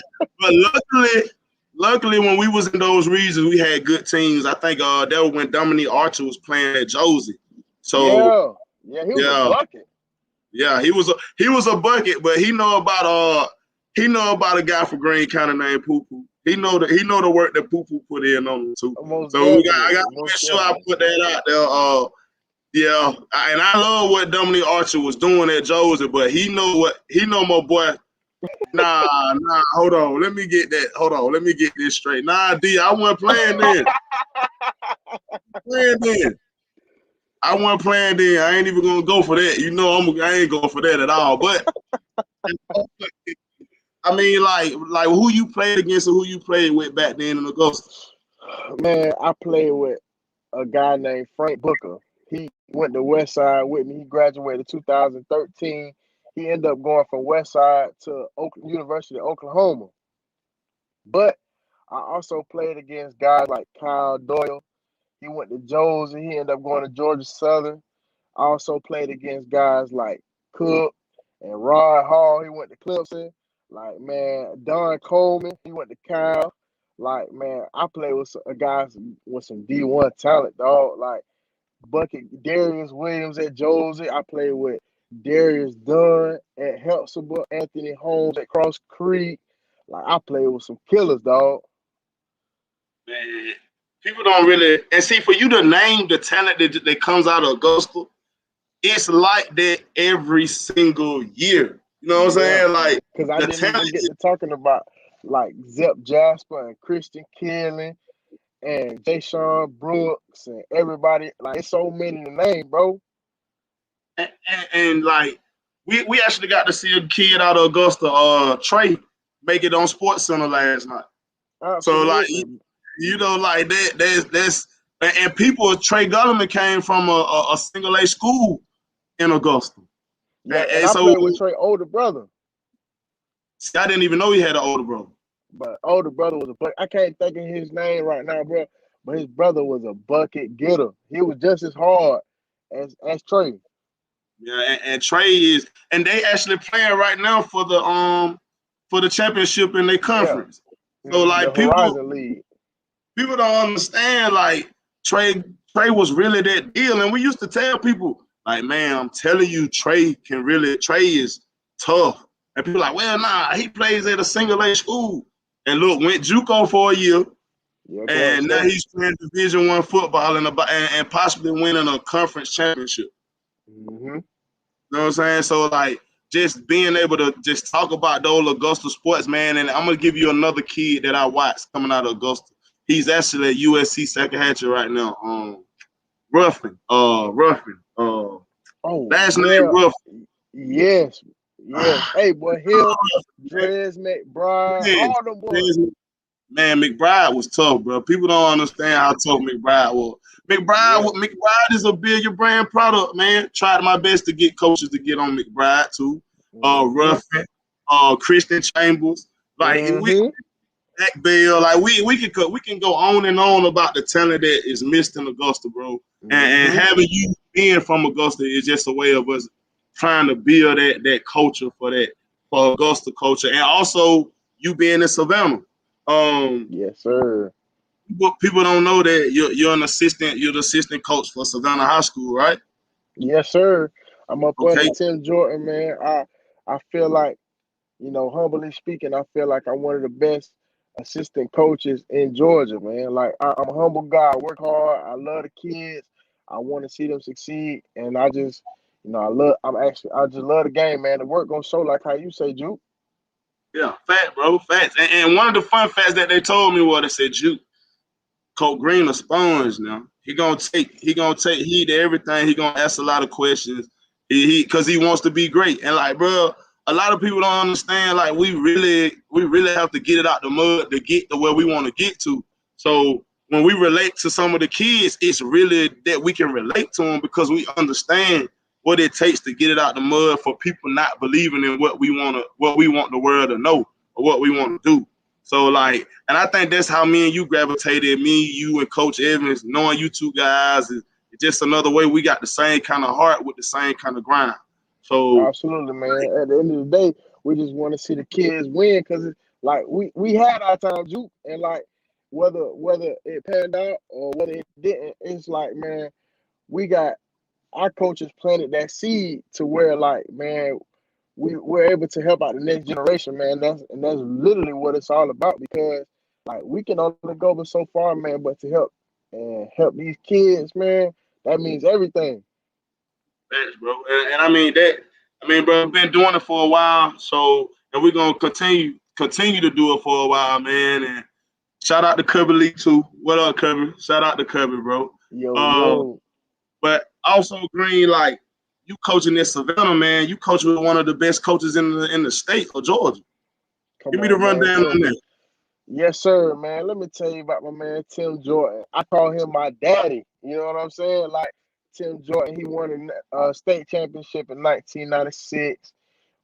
luckily when we was in those regions, we had good teams. I think that was when Dominique Archer was playing at Josie. So
Yeah, he was a bucket.
Yeah, he was a bucket, but he know about a guy from Greene County named Poo Poo. He know the work that Poo Poo put in on him too. So I got to make sure I put that out there. And I love what Dominique Archer was doing at Josie, but he know my boy. Nah, hold on. Let me get this straight. Nah, D, I wasn't playing then. I wasn't playing then. I ain't even gonna go for that. You know, I ain't going for that at all. But I mean, like who you played against or who you played with back then in Augusta?
Man, I played with a guy named Frank Booker. He went to West Side with me. He graduated 2013. He ended up going from West Side to University of Oklahoma. But I also played against guys like Kyle Doyle. He went to Josie. He ended up going to Georgia Southern. I also played against guys like Cook and Rod Hall. He went to Clemson. Like, man, Don Coleman. He went to Cal. Like, man, I played with guys with some D1 talent, dog. Like, Bucket Darius Williams at Josie. I played with Darius Dunn at Helpsable, Anthony Holmes at Cross Creek. Like, I played with some killers, dog.
Man, people don't really, and see, for you to name the talent that comes out of Augusta, it's like that every single year. You know what I'm saying? Like,
because I didn't even get to talking about like Zep Jasper and Christian Killen and Jayshawn Brooks and everybody. Like, it's so many to name, bro.
And like, we actually got to see a kid out of Augusta, Trey, make it on Sports Center last night.
Absolutely.
So like, you know, like that's and people. Trey Gulliman came from a single A school in Augusta.
Yeah, and I played with Trey's older brother.
See, I didn't even know he had an older brother.
But older brother was I can't think of his name right now, bro. But his brother was a bucket getter. He was just as hard as Trey.
Yeah, and Trey is, and they actually playing right now for the championship in their conference. Yeah. So like
the Horizon League.
People don't understand, like Trey was really that deal. And we used to tell people, like, man, I'm telling you, Trey is tough. And people like, well, nah, he plays at a single A school. And look, went JUCO for a year. Yeah, and now he's playing Division I football and possibly winning a conference championship.
Mm-hmm.
You know what I'm saying? So like just being able to just talk about those Augusta sports, man. And I'm gonna give you another kid that I watched coming out of Augusta. He's actually at USC second hatcher right now. Ruffin. Last name Ruffin.
Yes. Hey, boy, Hill, Dres, McBride, all them boys.
Man, McBride was tough, bro. People don't understand how tough McBride was. McBride is a billion brand product, man. Tried my best to get coaches to get on McBride too. Ruffin, Christian Chambers, like Zach Bell, like we can go on and on about the talent that is missed in Augusta, bro. And having you being from Augusta is just a way of us trying to build that culture for Augusta culture, and also you being in Savannah.
Yes, sir.
People don't know that you're the assistant coach for Savannah High School, right?
Yes, sir. I'm up under Tim Jordan, man. I feel like, you know, humbly speaking, I feel like I'm one of the best assistant coaches in Georgia, man. Like, I'm a humble guy. I work hard. I love the kids. I want to see them succeed, and I just, you know, I just love the game, man. The work gonna show, like how you say, Juke.
Yeah, fact, bro, facts. And one of the fun facts that they told me was they said, Juke, Coach Green a sponge now. He gonna take heed to everything. He gonna ask a lot of questions. Because he wants to be great. And like, bro, a lot of people don't understand. Like we really have to get it out the mud to get to where we want to get to. So when we relate to some of the kids, it's really that we can relate to them because we understand what it takes to get it out the mud for people not believing in what we want the world to know or what we want to do. So like, and I think that's how me and you gravitated. Me, you, and Coach Evans, knowing you two guys is just another way we got the same kind of heart with the same kind of grind. So
Absolutely, man. At the end of the day, we just want to see the kids win because like we had our time, Juke, and like whether it panned out or whether it didn't, it's like, man, we got our coaches planted that seed to where like, man, we're able to help out the next generation, man. That's literally what it's all about because like we can only go but so far, man, but to help these kids, man, that means everything.
thanks, bro. And I mean that. I mean, bro, we've been doing it for a while. So, and we're gonna continue to do it for a while, man. And shout out to Cubby Lee too. What up, Cubby? Shout out to Cubby, bro.
Yo,
Uh,
yo.
but also Green, like you coaching this Savannah, man. You coach with one of the best coaches in the state of Georgia.
Come
Give me the
on, man.
rundown on that.
Yes, sir, man. Let me tell you about my man Tim Jordan. I call him my daddy. You know what I'm saying? Like Tim Jordan, he won a state championship in 1996.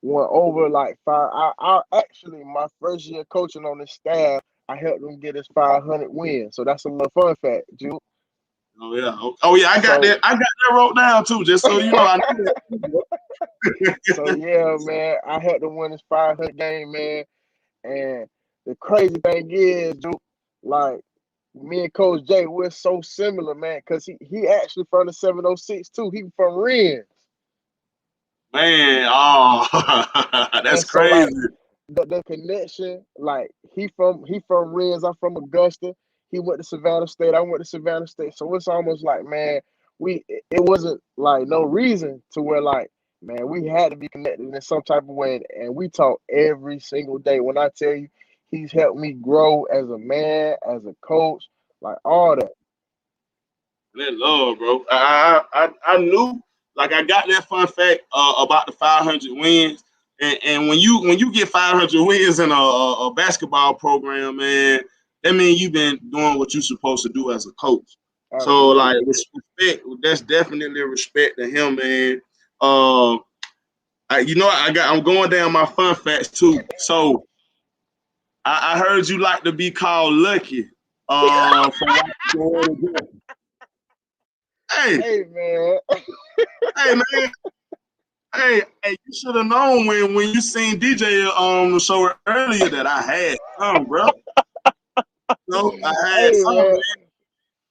Won over like five. I actually my first year coaching on the staff, I helped him get his 500 wins. So that's a little fun fact, Juke.
Oh yeah, oh yeah. I got
So
that. I got that wrote down too. Just so you know, I knew
so
that.
yeah, man. I helped him win his 500 game, man. And the crazy thing is, Juke, like me and Coach Jay, we're so similar, man, because he actually from the 706 too. He from Rennes.
Man, oh, that's
And so like
crazy.
the connection, like he from Rennes, I'm from Augusta. He went to Savannah State, I went to Savannah State. So it's almost like, man, it wasn't like no reason to where like, man, we had to be connected in some type of way. And we talk every single day. When I tell you he's helped me grow as a man, as a coach, like all that.
That love, bro. I knew, like, I got that fun fact about the 500 wins, and when you get 500 wins in a basketball program, man, that means you've been doing what you're supposed to do as a coach. So, like,
Absolutely.
respect. That's definitely respect to him, man. Uh, I'm going down my fun facts too. So, I heard you like to be called Lucky. From hey,
Hey man.
hey, man. Hey, you should have known when you seen DJ on the show earlier that I had some, bro. No, I had
Hey
some, man.
man.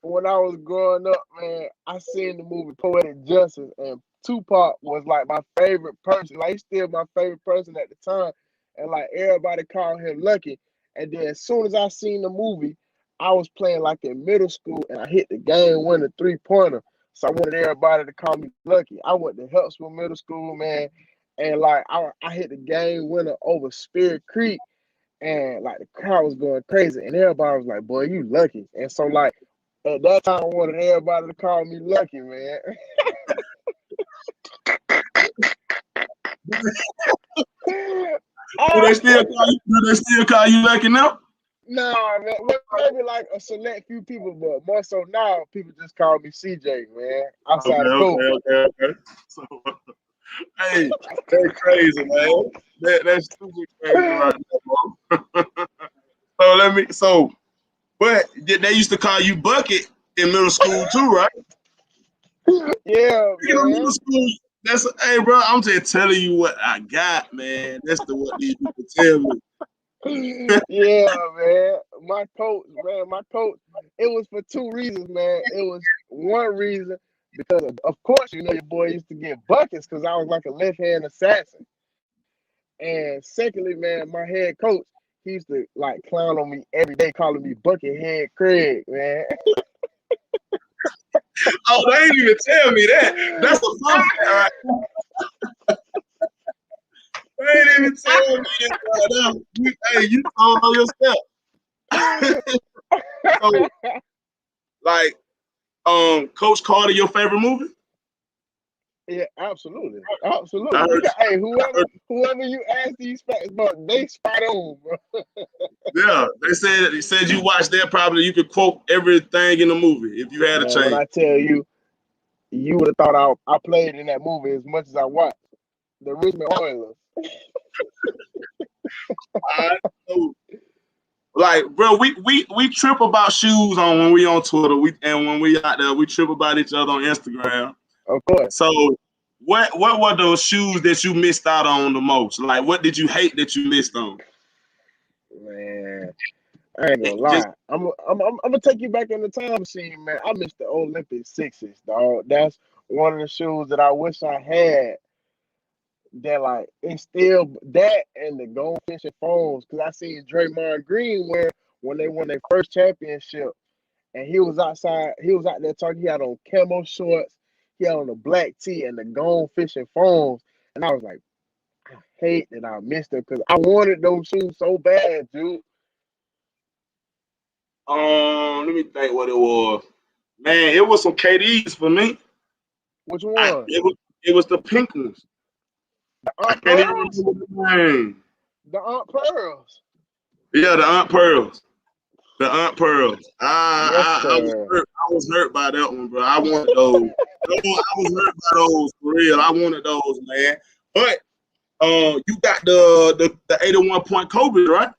When I was growing up, man, I seen the movie Poetic Justice, and Tupac was like my favorite person. Like he's still my favorite person at the time, and like everybody called him Lucky. And then as soon as I seen the movie, I was playing like in middle school, and I hit the game winner 3-pointer. So I wanted everybody to call me Lucky. I went to Helpsville Middle School, man, and like I hit the game winner over Spirit Creek, and like the crowd was going crazy, and everybody was like, "Boy, you lucky." And so like at that time, I wanted everybody to call me Lucky, man.
Do
Ah,
they still call you? Do they still call you Lucky now?
nah, man. Maybe like a select few people, but more so now, people just call me CJ, man.
Okay,
Outside of
okay,
coach.
okay. So, hey, that's crazy, man. That's super crazy right now, bro. But they used to call you Bucket in middle school too, right?
Yeah,
You know,
man.
middle school. Hey, bro. I'm just telling you what I got, man. That's what these people tell me.
Yeah, man. My coach, it was for two reasons, man. It was one reason because of course, your boy used to get buckets because I was like a left hand assassin. And secondly, man, my head coach, he used to like clown on me every day, calling me Buckethead Craig, man.
Oh, they ain't even tell me that. That's a fun fact, right? They ain't even tell me that right now. Hey, you told on yourself. So, like, Coach Carter, your favorite movie?
Yeah, absolutely,
I
absolutely. You
heard,
got hey,
I heard,
whoever you ask these facts, but they spot on, bro.
yeah, they said you watched that probably you could quote everything in the movie if you had a
Man, when
chance.
I tell you, you would have thought I played in that movie as much as I watched the Richmond Oilers.
I know. Like, bro, we trip about shoes on when we on Twitter. And when we out there, we trip about each other on Instagram.
Of course,
So what were those shoes that you missed out on the most? Like, what did you hate that you missed on?
man. I ain't gonna
Just
lie. I'm gonna take you back in the time machine, man. I missed the Olympic sixes, dog. That's one of the shoes that I wish I had. That like it's still that and the goldfish and phones. Cause I seen Draymond Green wear when they won their first championship, and he was outside. He was out there talking. He had on camo shorts. He had on a black tee and the goldfish and phones. And I was like, I hate that I missed it because I wanted those shoes so bad, dude.
let me think what it was. Man, it was some KDs for me.
Which one?
It was the pink ones.
The
I
Aunt
can't even
Pearls?
remember the name.
The Aunt Pearls.
Yeah, the Aunt Pearls. The Aunt Pearls.
Yes, sir.
I was hurt by that one, bro. I wanted those. I was hurt by those for real. I wanted those, man. But you got the 81 point Kobe, right?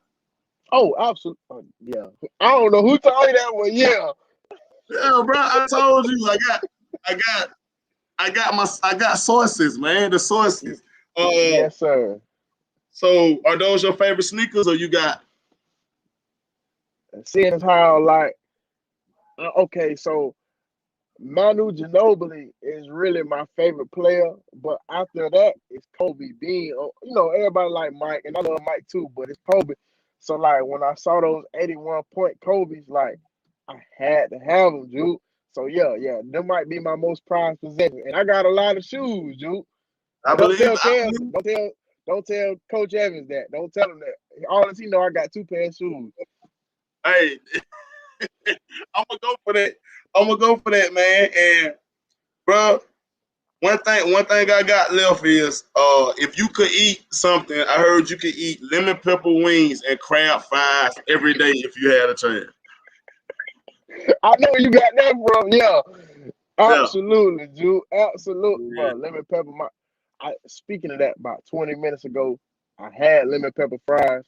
Oh, absolutely. Yeah. I don't know who told you that, but yeah.
Yeah, bro. I told you. I got sources, man. The sources. Uh,
Yes, sir.
so are those your favorite sneakers, or you got?
Seeing as how, like, okay, so Manu Ginobili is really my favorite player, but after that, it's Kobe Bean. You know, everybody like Mike, and I love Mike too, but it's Kobe. So, like, when I saw those 81 point Kobe's, like, I had to have them, Juke. So, yeah, yeah, them might be my most prized possession. And I got a lot of shoes, Juke.
I
Don't
believe.
tell Kev, don't tell Coach Evans that. Don't tell him that. All he know, I got two pairs of shoes.
Hey, I'm gonna go for that. I'm gonna go for that, man. And bro, one thing I got left is if you could eat something, I heard you could eat lemon pepper wings and crab fries every day if you had a chance.
I know you got that from, yeah.
Yeah.
Absolutely, Juke. Absolutely,
Yeah.
bro. Lemon pepper. Speaking of that, about 20 minutes ago, I had lemon pepper fries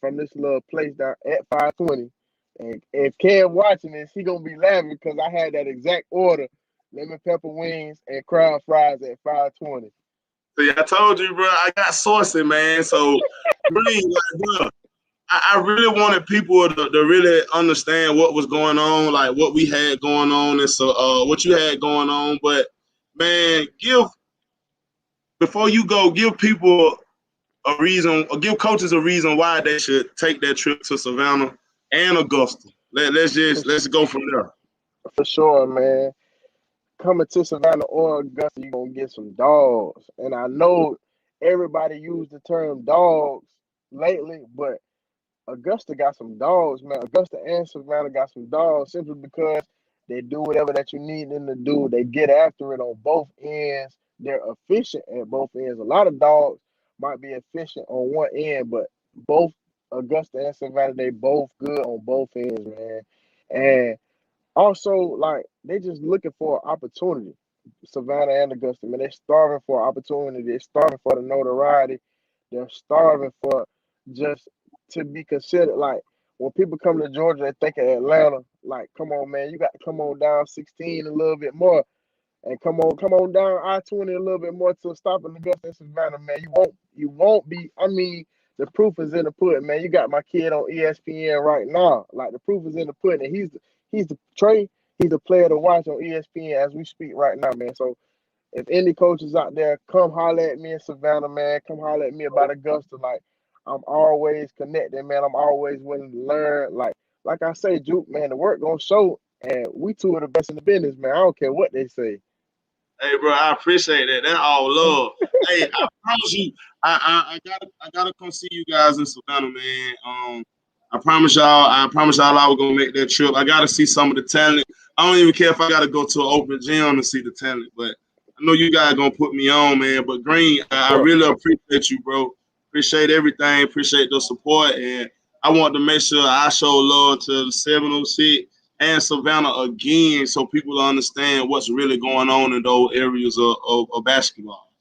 from this little place down at 520. And if Kev watching this, he gonna be laughing because I had that exact order: lemon pepper wings and crab fries at 520.
See, I told you, bro. I got sourcing, man. So, really, like, bro, I really wanted people to really understand what was going on, like what we had going on, and so what you had going on. But man, before you go, give people a reason, or give coaches a reason why they should take that trip to Savannah and Augusta.
For,
Let's go from there.
for sure, man. Coming to Savannah or Augusta, you're gonna get some dogs. And I know everybody used the term dogs lately, but Augusta got some dogs, man. Augusta and Savannah got some dogs simply because they do whatever that you need them to do. They get after it on both ends. They're efficient at both ends. A lot of dogs might be efficient on one end, but both Augusta and Savannah, they both good on both ends, man. And also, like, they just looking for an opportunity. Savannah and Augusta, man, they're starving for opportunity. They're starving for the notoriety. They're starving for just to be considered. Like, when people come to Georgia, they think of Atlanta. Like, come on, man, you got to come on down 16 a little bit more, and come on down I-20 a little bit more to stop in Augusta and Savannah, man. You won't be. I mean, the proof is in the pudding, man. You got my kid on ESPN right now. Like, the proof is in the pudding. And he's the Trey. He's the player to watch on ESPN as we speak right now, man. So if any coaches out there, come holler at me in Savannah, man. Come holler at me about Augusta. Like, I'm always connected, man. I'm always willing to learn. Like I say, Juke, man, the work gonna show, and we two are the best in the business, man. I don't care what they say.
Hey, bro, I appreciate that. That's all love. Hey, I promise you, I gotta come see you guys in Savannah, man. I promise y'all I was gonna make that trip. I gotta see some of the talent. I don't even care if I gotta go to an open gym to see the talent, but know you guys gonna put me on, man. But Green, I really appreciate you, bro. Appreciate everything. Appreciate the support, and I want to make sure I show love to the 706 and Savannah again, so people understand what's really going on in those areas of basketball.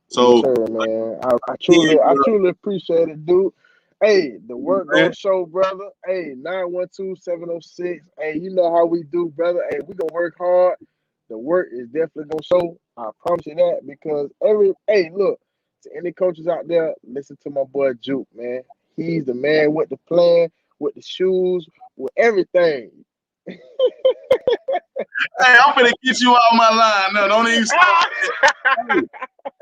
Yes,
So,
sir, man. I
again,
truly, I truly appreciate it, dude. Hey, the work
man,
gonna show, brother. Hey, 912-706. Hey, you know how we do, brother. Hey, we gonna work hard. The work is definitely gonna show. I promise you that because hey, look, to any coaches out there, listen to my boy Juke, man. He's the man with the plan, with the shoes, with everything.
hey, I'm gonna get you out my line. No, don't even start.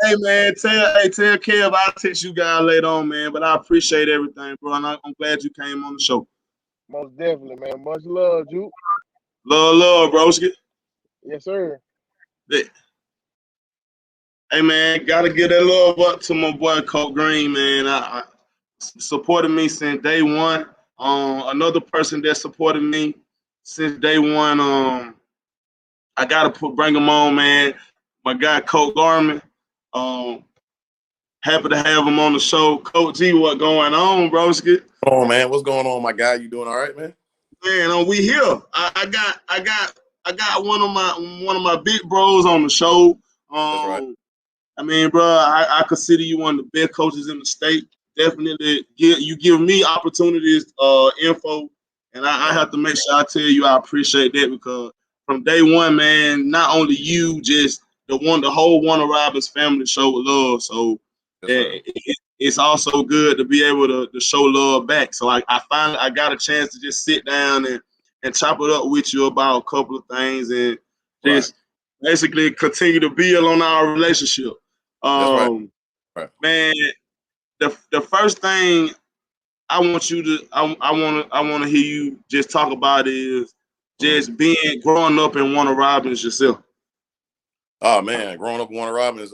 Hey man, tell Kev I'll text you guys later on, man. But I appreciate everything, bro. And I'm glad you came on the show.
Most definitely, man. Much love, Juke.
Love, bro.
Yes, sir.
Hey man, gotta give that love up to my boy Colt Green, man. I supported me since day one. Another person that supported me since day one. I gotta bring him on, man. My guy Colt Garman. Um, Happy to have him on the show. Coach G, what going on, broski?
Oh man, what's going on, my guy? You doing all right, man?
Man, we here. I got one of my big bros on the show.
That's right.
I mean, bro, I consider you one of the best coaches in the state. Definitely, give me opportunities, info, and I have to make sure I tell you I appreciate that because from day one, man, not only you, just the whole Warner Robins family showed love. So it's also good to be able to show love back. So I finally I got a chance to just sit down and chop it up with you about a couple of things and just basically continue to build on our relationship.
That's right.
Man, the first thing I want you to I want to hear you just talk about is just growing up in Warner Robins yourself.
Oh man, growing up in Warner Robins,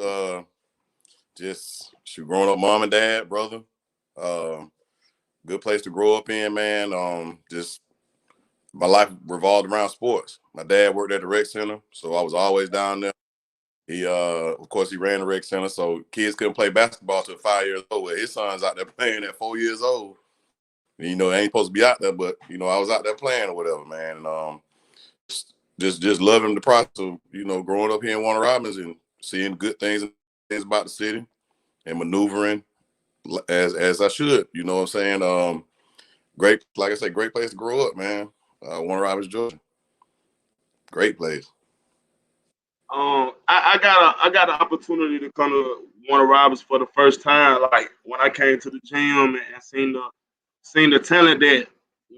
just growing up, mom and dad, brother. Good place to grow up in, man. Just my life revolved around sports. My dad worked at the rec center, so I was always down there. He, of course, he ran the rec center, so kids couldn't play basketball till 5 years old. Well, his son's out there playing at 4 years old. And, you know, they ain't supposed to be out there, but you know, I was out there playing or whatever, man. And just loving the process of, you know, growing up here in Warner Robins and seeing good things about the city and maneuvering as I should. You know what I'm saying? Great, like I said, great place to grow up, man. Warner Robins, Georgia, great place.
I got an opportunity to come to Warner Robins for the first time. Like when I came to the gym and seen the talent that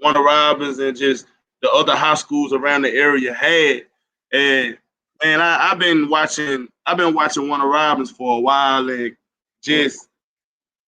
Warner Robins and just the other high schools around the area had. And man, I've been watching Warner Robins for a while and just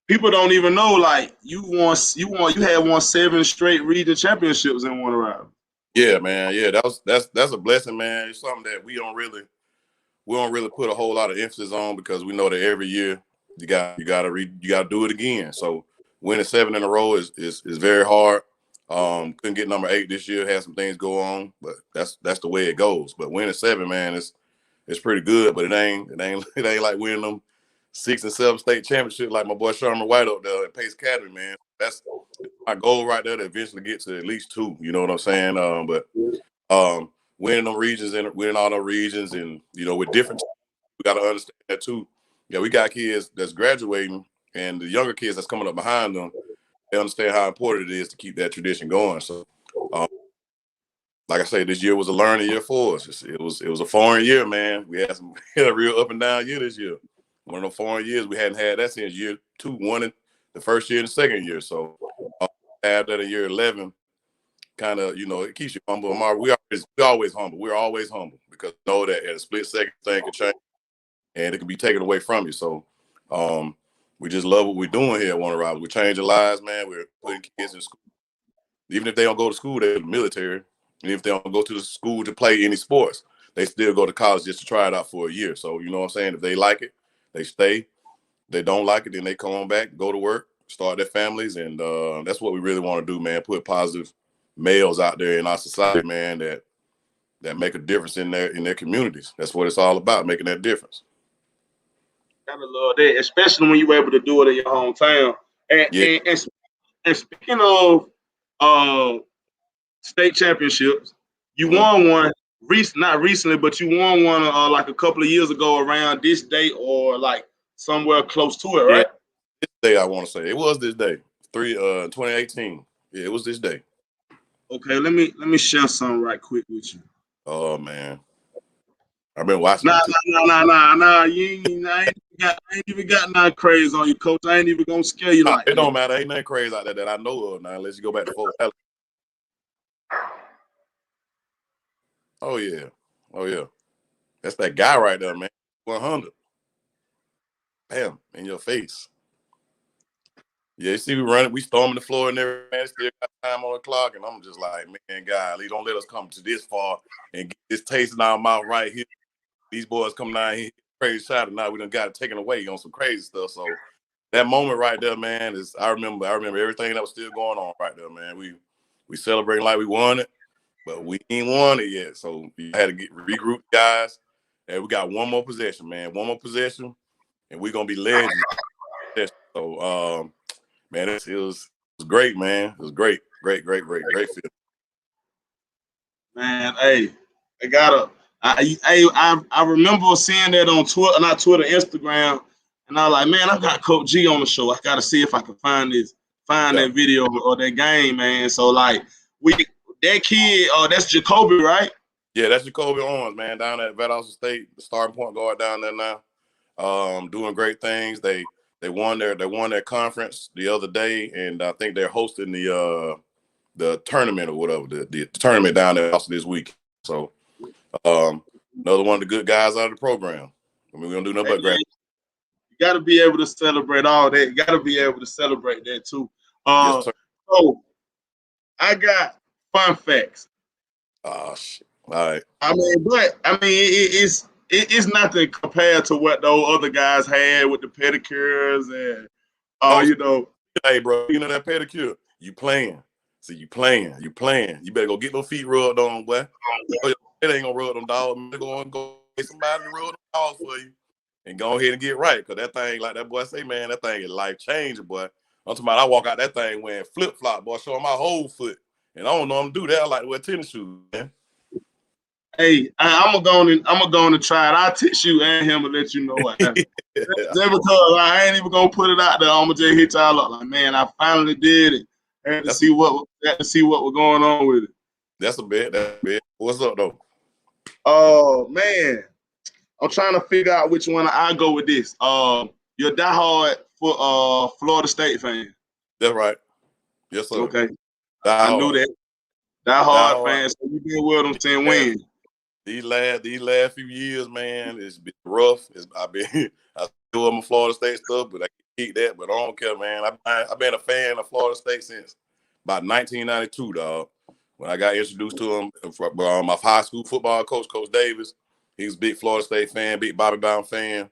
people don't even know like you had won 7 straight region championships in Warner Robins.
Yeah, man. Yeah, that's a blessing, man. It's something that we don't really put a whole lot of emphasis on because we know that every year you got to do it again. So winning 7 in a row is very hard. Couldn't get number 8 this year. Had some things go on, but that's the way it goes. But winning 7, man, it's pretty good. But it ain't like winning them 6 and 7 state championship like my boy Sherman White up there at Pace Academy, man. That's my goal right there to eventually get to at least 2. You know what I'm saying? Winning them regions and winning all the regions and, you know, with different, we got to understand that too. Yeah, we got kids that's graduating and the younger kids that's coming up behind them, they understand how important it is to keep that tradition going. So, like I say, this year was a learning year for us. It was a foreign year, man. We had a real up and down year this year. One of the foreign years, we hadn't had that since year 2, one in the first year and the second year. So, after that in year 11, kind of, you know, it keeps you humble. We're always humble. We're always humble because we know that at a split second thing can change and it can be taken away from you. So we just love what we're doing here at Warner Robins. We're changing lives, man. We're putting kids in school. Even if they don't go to school, they're in the military. And if they don't go to the school to play any sports, they still go to college just to try it out for a year. So, you know what I'm saying? If they like it, they stay. If they don't like it, then they come on back, go to work, start their families. And that's what we really want to do, man. Put positive males out there in our society, man, that make a difference in their communities. That's what it's all about, making that difference.
Gotta love that, especially when you're able to do it in your hometown. And
Yeah,
and, and, and speaking of uh state championships, you
mm-hmm.
won one not recently, but you won one like a couple of years ago around this date or like somewhere close to it,
Yeah.
right?
This day I want to say it was this day, 2018. Yeah, it was this day.
Okay, let me share something right quick with you.
Oh man, I've been watching
Nah,
them too.
nah. I ain't even got nothing crazy on you, coach. I ain't even gonna scare you like
It
that.
don't matter. Ain't nothing crazy out there that I know of now. Unless you go back to Fort Valley. Oh yeah, oh yeah. That's that guy right there, man. 100. Bam, in your face. Yeah, you see, we storming the floor and everything. Man, still got time on the clock, and I'm just like, man, golly, don't let us come to this far and get this taste in our mouth right here. These boys come down here, crazy shot, and now we done got it taken away on some crazy stuff. So that moment right there, man, is I remember everything that was still going on right there, man. We celebrating like we won it, but we ain't won it yet. So we had to regroup guys, and we got one more possession, man. One more possession, and we're gonna be legends. So man, it was great, man. It was great feeling.
Man, hey, I gotta. I remember seeing that on Twitter, not Twitter, Instagram, and I was like, man, I got Coach G on the show. I gotta see if I can find
Yeah,
that video or that game, man. So like, that kid, that's Jacoby, right?
yeah, that's Jacoby Owens, man, down at Valdosta State, the starting point guard down there now. Doing great things. They won their conference the other day, and I think they're hosting the tournament or whatever, the tournament down there also this week. So another one of the good guys out of the program. I mean, we don't do nothing
Hey,
but
man,
grab.
you gotta be able to celebrate all that. You gotta be able to celebrate that too.
Yes, sir.
So I got fun facts.
Oh shit. All right.
It's nothing compared to what those other guys had with the pedicures and
Oh,
you know.
hey, bro, you know that pedicure? You playing. See, you playing. You playing. You better go get those feet rubbed on, boy. It ain't gonna rub them dogs. Go get somebody to rub them dogs for you. And go ahead and get right. Cause that thing, like that boy say, man, that thing is life changing, boy. I'm talking about I walk out that thing wearing flip-flop, boy, showing my whole foot. And I don't know I'm do that. I like to wear tennis shoes, man.
Hey, I'm gonna go and try it. I'll text you and him and let you know what happened. Just because I ain't even gonna put it out there, I'm gonna just hit y'all up like, man, I finally did it. Had to see what was going on with it.
That's a bet. That's a bet. What's up though?
Oh man, I'm trying to figure out which one I go with this. You're diehard for Florida State fan.
That's right. Yes, sir.
Okay,
Die
I knew
hard.
that.
Die
Diehard
hard.
fan. So you been with them saying
Yeah.
when?
These last few years, man, it's been rough. I still with my Florida State stuff, but I can keep that. But I don't care, man. I've been a fan of Florida State since about 1992, dog. When I got introduced to him from my high school football coach, Coach Davis, he was a big Florida State fan, big Bobby Brown fan.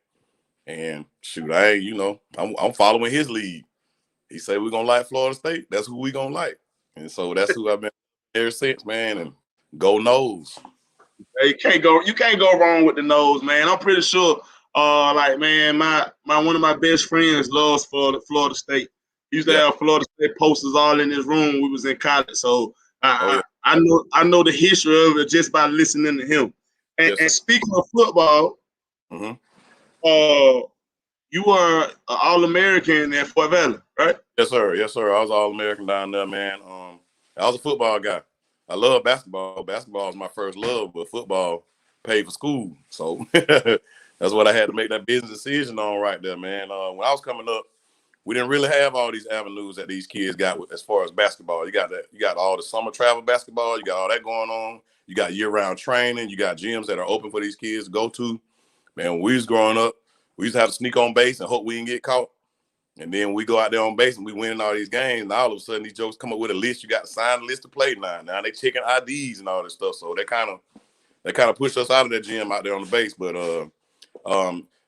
And shoot, I'm following his lead. He said we're gonna like Florida State. That's who we gonna like. And so that's who I've been ever since, man. And go Noles.
Hey, you can't go wrong with the nose, man. I'm pretty sure. Like man, my one of my best friends loves Florida State. He used to
Yeah.
have Florida State posters all in his room. We was in college, so
Oh yeah.
I know the history of it just by listening to him.
Yes,
And
sir.
speaking of football,
Mm-hmm.
you were an All-American at Fort Valley, right?
Yes, sir. Yes, sir. I was All-American down there, man. I was a football guy. I love basketball. Basketball was my first love, but football paid for school. So that's what I had to make that business decision on right there, man. When I was coming up, we didn't really have all these avenues that these kids got as far as basketball. You got all the summer travel basketball. You got all that going on. You got year-round training. You got gyms that are open for these kids to go to. Man, when we was growing up, we used to have to sneak on base and hope we didn't get caught. And then we go out there on base and we winning all these games. And all of a sudden, these jokes come up with a list. You got to sign the list to play now. Now they checking IDs and all this stuff. So they kind of pushed us out of that gym out there on the base. But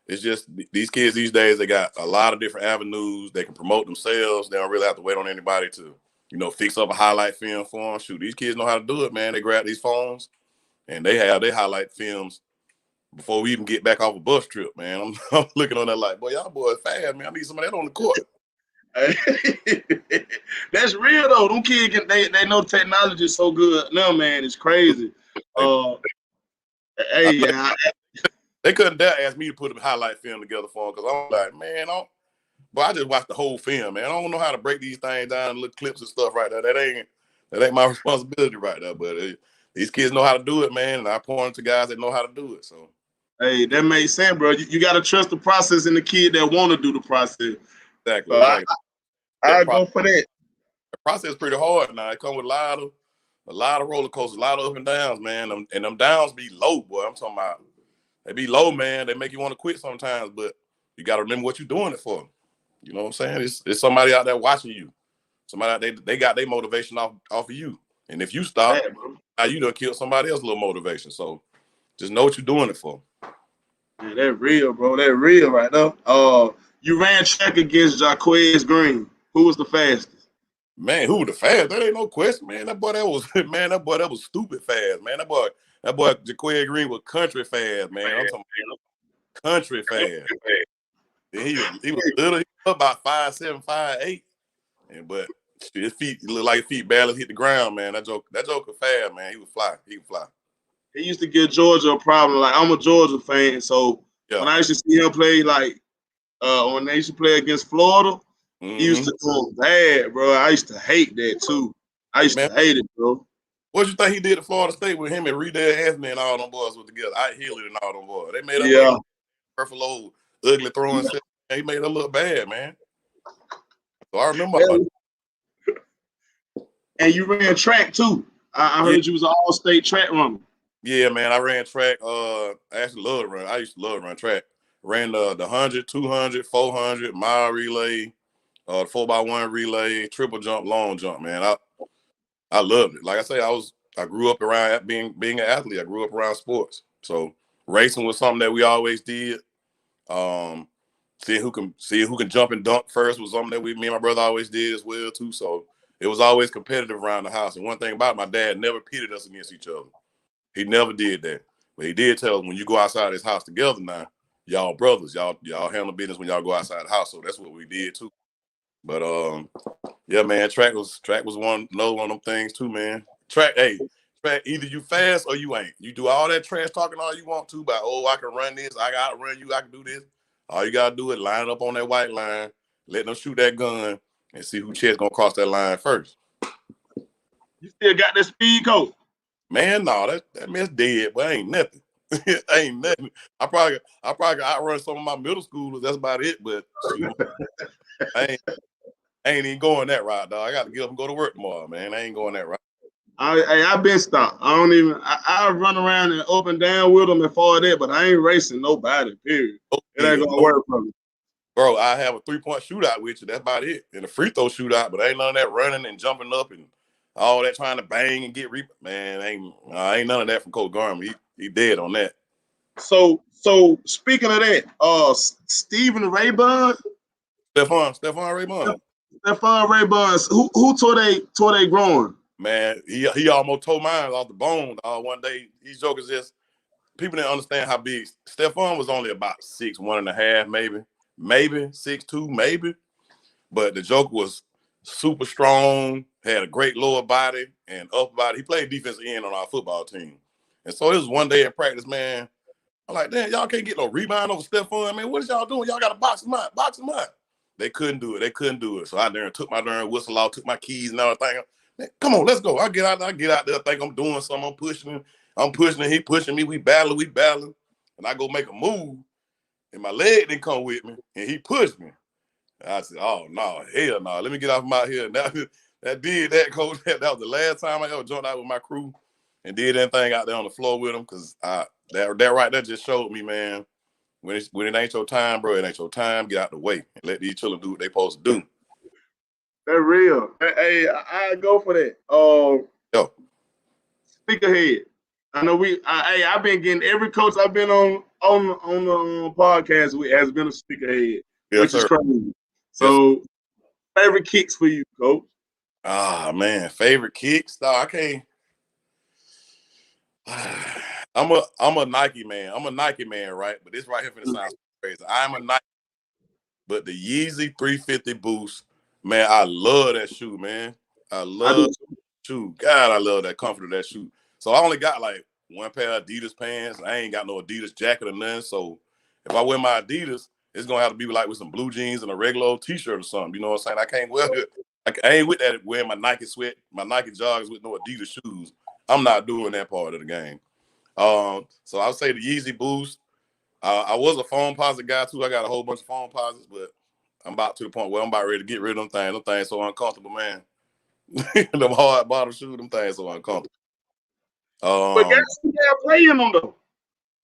it's just these kids these days, they got a lot of different avenues. They can promote themselves. They don't really have to wait on anybody to, fix up a highlight film for them. Shoot, these kids know how to do it, man. They grab these phones and they have their highlight films before we even get back off a bus trip, man. I'm looking on that like, boy, y'all boys fast, man. I need some of that on the court.
That's real though. Them kids they know technology is so good now, man. It's crazy. Hey, yeah.
They couldn't dare ask me to put a highlight film together for them because I'm like, man, but I just watched the whole film, man. I don't know how to break these things down and little clips and stuff right there. That ain't my responsibility right there. But these kids know how to do it, man, and I point to guys that know how to do it. So,
hey, that makes sense, bro. You got to trust the process and the kid that want to do the process.
Exactly.
So I go for that.
The process is pretty hard now. It comes with a lot of roller coasters, a lot of up and downs, man. And them downs be low, boy. I'm talking about they be low, man. They make you want to quit sometimes, but you got to remember what you're doing it for. You know what I'm saying? It's somebody out there watching you. Somebody out there, they got their motivation off of you. And if you stop, now you done kill somebody else's little motivation. So just know what you're doing it for.
Yeah, that real, bro. That real right there. You ran track against Jaquez Green. Who was the fastest?
Man, who the fast? That ain't no question, man. That boy that was stupid fast, man. That boy Jaquez Green was country fast, man. I'm talking about country fast. He was little, he was about 5'7", 5'8", but his feet looked like his feet barely hit the ground, man. That joker fast, man. He would fly.
He used to give Georgia a problem. Like, I'm a Georgia fan, so when I used to see him play, like when they used to play against Florida, he used to go bad, bro. I used to hate that too. I used to hate it, bro.
What you think he did at Florida State with him and Riedel Anthony and all them boys were together? I Hilliard and all them boys. They made that perfect old ugly throwing stuff. He made it look bad, man. So I remember.
And you ran track too. I heard you was an all-state track runner.
Yeah, man. I ran track. I actually love to run. I used to love to run track. Ran the 100, 200, 400, mile relay, the 4x1 relay, triple jump, long jump, man. I loved it. Like I say, I grew up around being an athlete. I grew up around sports. So racing was something that we always did. Seeing who can jump and dunk first was something that me and my brother always did as well too. So it was always competitive around the house. And one thing about it, my dad never pitted us against each other. He never did that. But he did tell us when you go outside his house together now, y'all brothers, y'all handle business when y'all go outside the house. So that's what we did too. But yeah, man, track was another one of them things too, man. Track, either you fast or you ain't. You do all that trash talking all you want to about, I can run this, I gotta run you, I can do this. All you gotta do is line it up on that white line, let them shoot that gun, and see who chest gonna cross that line first.
You still got that speed coat?
Man, no, that mess dead, but ain't nothing. Ain't nothing. I probably outrun some of my middle schoolers. That's about it. But shoot, I ain't even going that route, dog. I got to get up and go to work tomorrow, man. I ain't going that route.
I've been stopped. I run around and up and down with them and for that, but I ain't racing nobody, period. It ain't gonna work for me.
Bro, I have a 3-point shootout with you. That's about it. And a free throw shootout, but ain't none of that running and jumping up and all that trying to bang and get man, ain't none of that from Coach Garman. He dead on that.
So speaking of that, Stephen Rayburn,
Stephon Rayburn.
Stephon Rayburn, who tore they growing?
Man, he almost tore mine off the bone one day. These jokers just people didn't understand how big Stephon was. Only about 6'1.5", maybe 6'2", maybe. But the joker was super strong, had a great lower body and upper body. He played defensive end on our football team. And so it was one day in practice, man. I'm like, damn, y'all can't get no rebound over Stephon, man. What is y'all doing? Y'all got to box him out. They couldn't do it. So I there and took my darn whistle off, took my keys and everything. Man, come on, let's go. I get out there, think I'm doing something. I'm pushing, he pushing me. We battling. And I go make a move, and my leg didn't come with me, and he pushed me. I said, oh, no, hell no. Let me get off him out here. That, coach. That was the last time I ever jumped out with my crew and did anything out there on the floor with them because that right there just showed me, man, when it ain't your time, bro, it ain't your time. Get out the way and let these children do what they supposed to do.
They're real. Hey, I go for that.
Yo.
Speak ahead. I know I've been getting every coach I've been on the podcast with has been a speaker head, which is crazy. So, favorite kicks for you, coach?
Ah, man, favorite kicks? No, I can't. I'm a Nike man. I'm a Nike man, right? But this right here finna sound crazy. I'm a Nike, but the Yeezy 350 Boost, man, I love that shoe, man. I
I
love
do.
shoe. God, I love that comfort of that shoe. So I only got like one pair of Adidas pants. I ain't got no Adidas jacket or nothing. So if I wear my Adidas, it's gonna have to be like with some blue jeans and a regular old t-shirt or something. You know what I'm saying? I can't wear it. I ain't with that wearing my Nike sweat, my Nike joggers with no Adidas shoes. I'm not doing that part of the game. So I would say the Yeezy Boost. I was a phone posit guy too. I got a whole bunch of phone posits, but I'm about to the point where I'm about ready to get rid of them things. Them things so uncomfortable, man. Them hard bottom shoes, them things so uncomfortable.
But guys, some guys play in them though.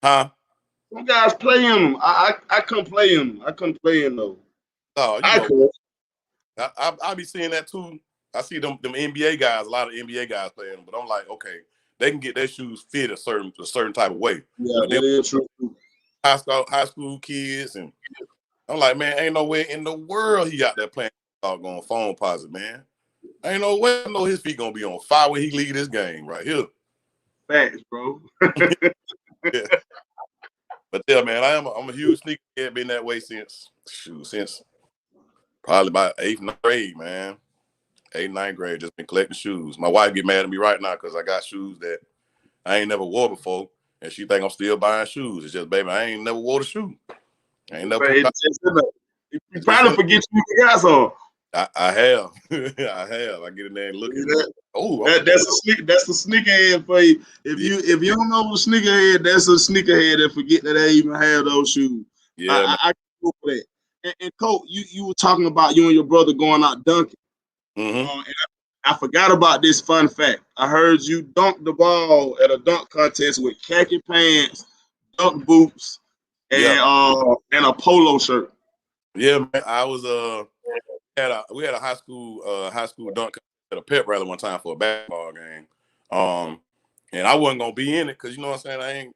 Huh?
Some guys play in them. I couldn't play in them. I couldn't play in those.
Oh, you
I
know,
could.
I be seeing that too. I see them NBA guys, a lot of NBA guys playing them, but I'm like, okay, they can get their shoes fit a certain type of way.
Yeah,
But
that is true.
high school kids, and I'm like, man, ain't no way in the world he got that playing doggone phone posit, man. Ain't no way I know his feet gonna be on fire when he leave this game right here.
Facts, bro.
Yeah. But yeah, man, I'm a huge sneaker head. Been that way since probably about 8th, 9th grade, man. 8th, 9th grade, just been collecting shoes. My wife get mad at me right now because I got shoes that I ain't never wore before, and she think I'm still buying shoes. It's just, baby, I ain't never wore the shoe. I ain't never.
You probably forget you got some.
I have. I have. I get in there and look at it. Oh,
That's a sneakerhead for you. If you don't know a sneakerhead, that's a sneakerhead that forget that they even have those shoes.
yeah,
I can go for that. And Coach, you were talking about you and your brother going out dunking.
Mm-hmm.
And I forgot about this fun fact. I heard you dunk the ball at a dunk contest with khaki pants, dunk boots, and a polo shirt.
Yeah, man. I was we had a high school dunk at a pep rally one time for a basketball game. And I wasn't gonna be in it because you know what I'm saying.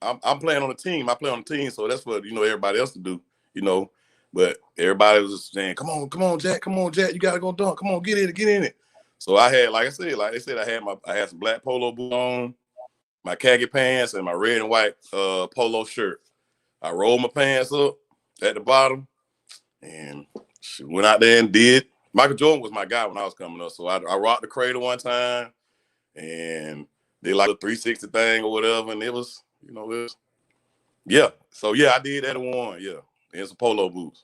I'm playing on a team. I play on a team, so that's what everybody else to do. You know, but everybody was just saying, "Come on, Jack, you gotta go dunk. Come on, get in it." So I had, like they said, I had some black polo boots on, my khaki pants, and my red and white polo shirt. I rolled my pants up at the bottom, and she went out there and did. Michael Jordan was my guy when I was coming up, so I rocked the cradle one time and did like a 360 thing or whatever, and it was, yeah. So yeah, I did that in one, yeah, and some polo boots.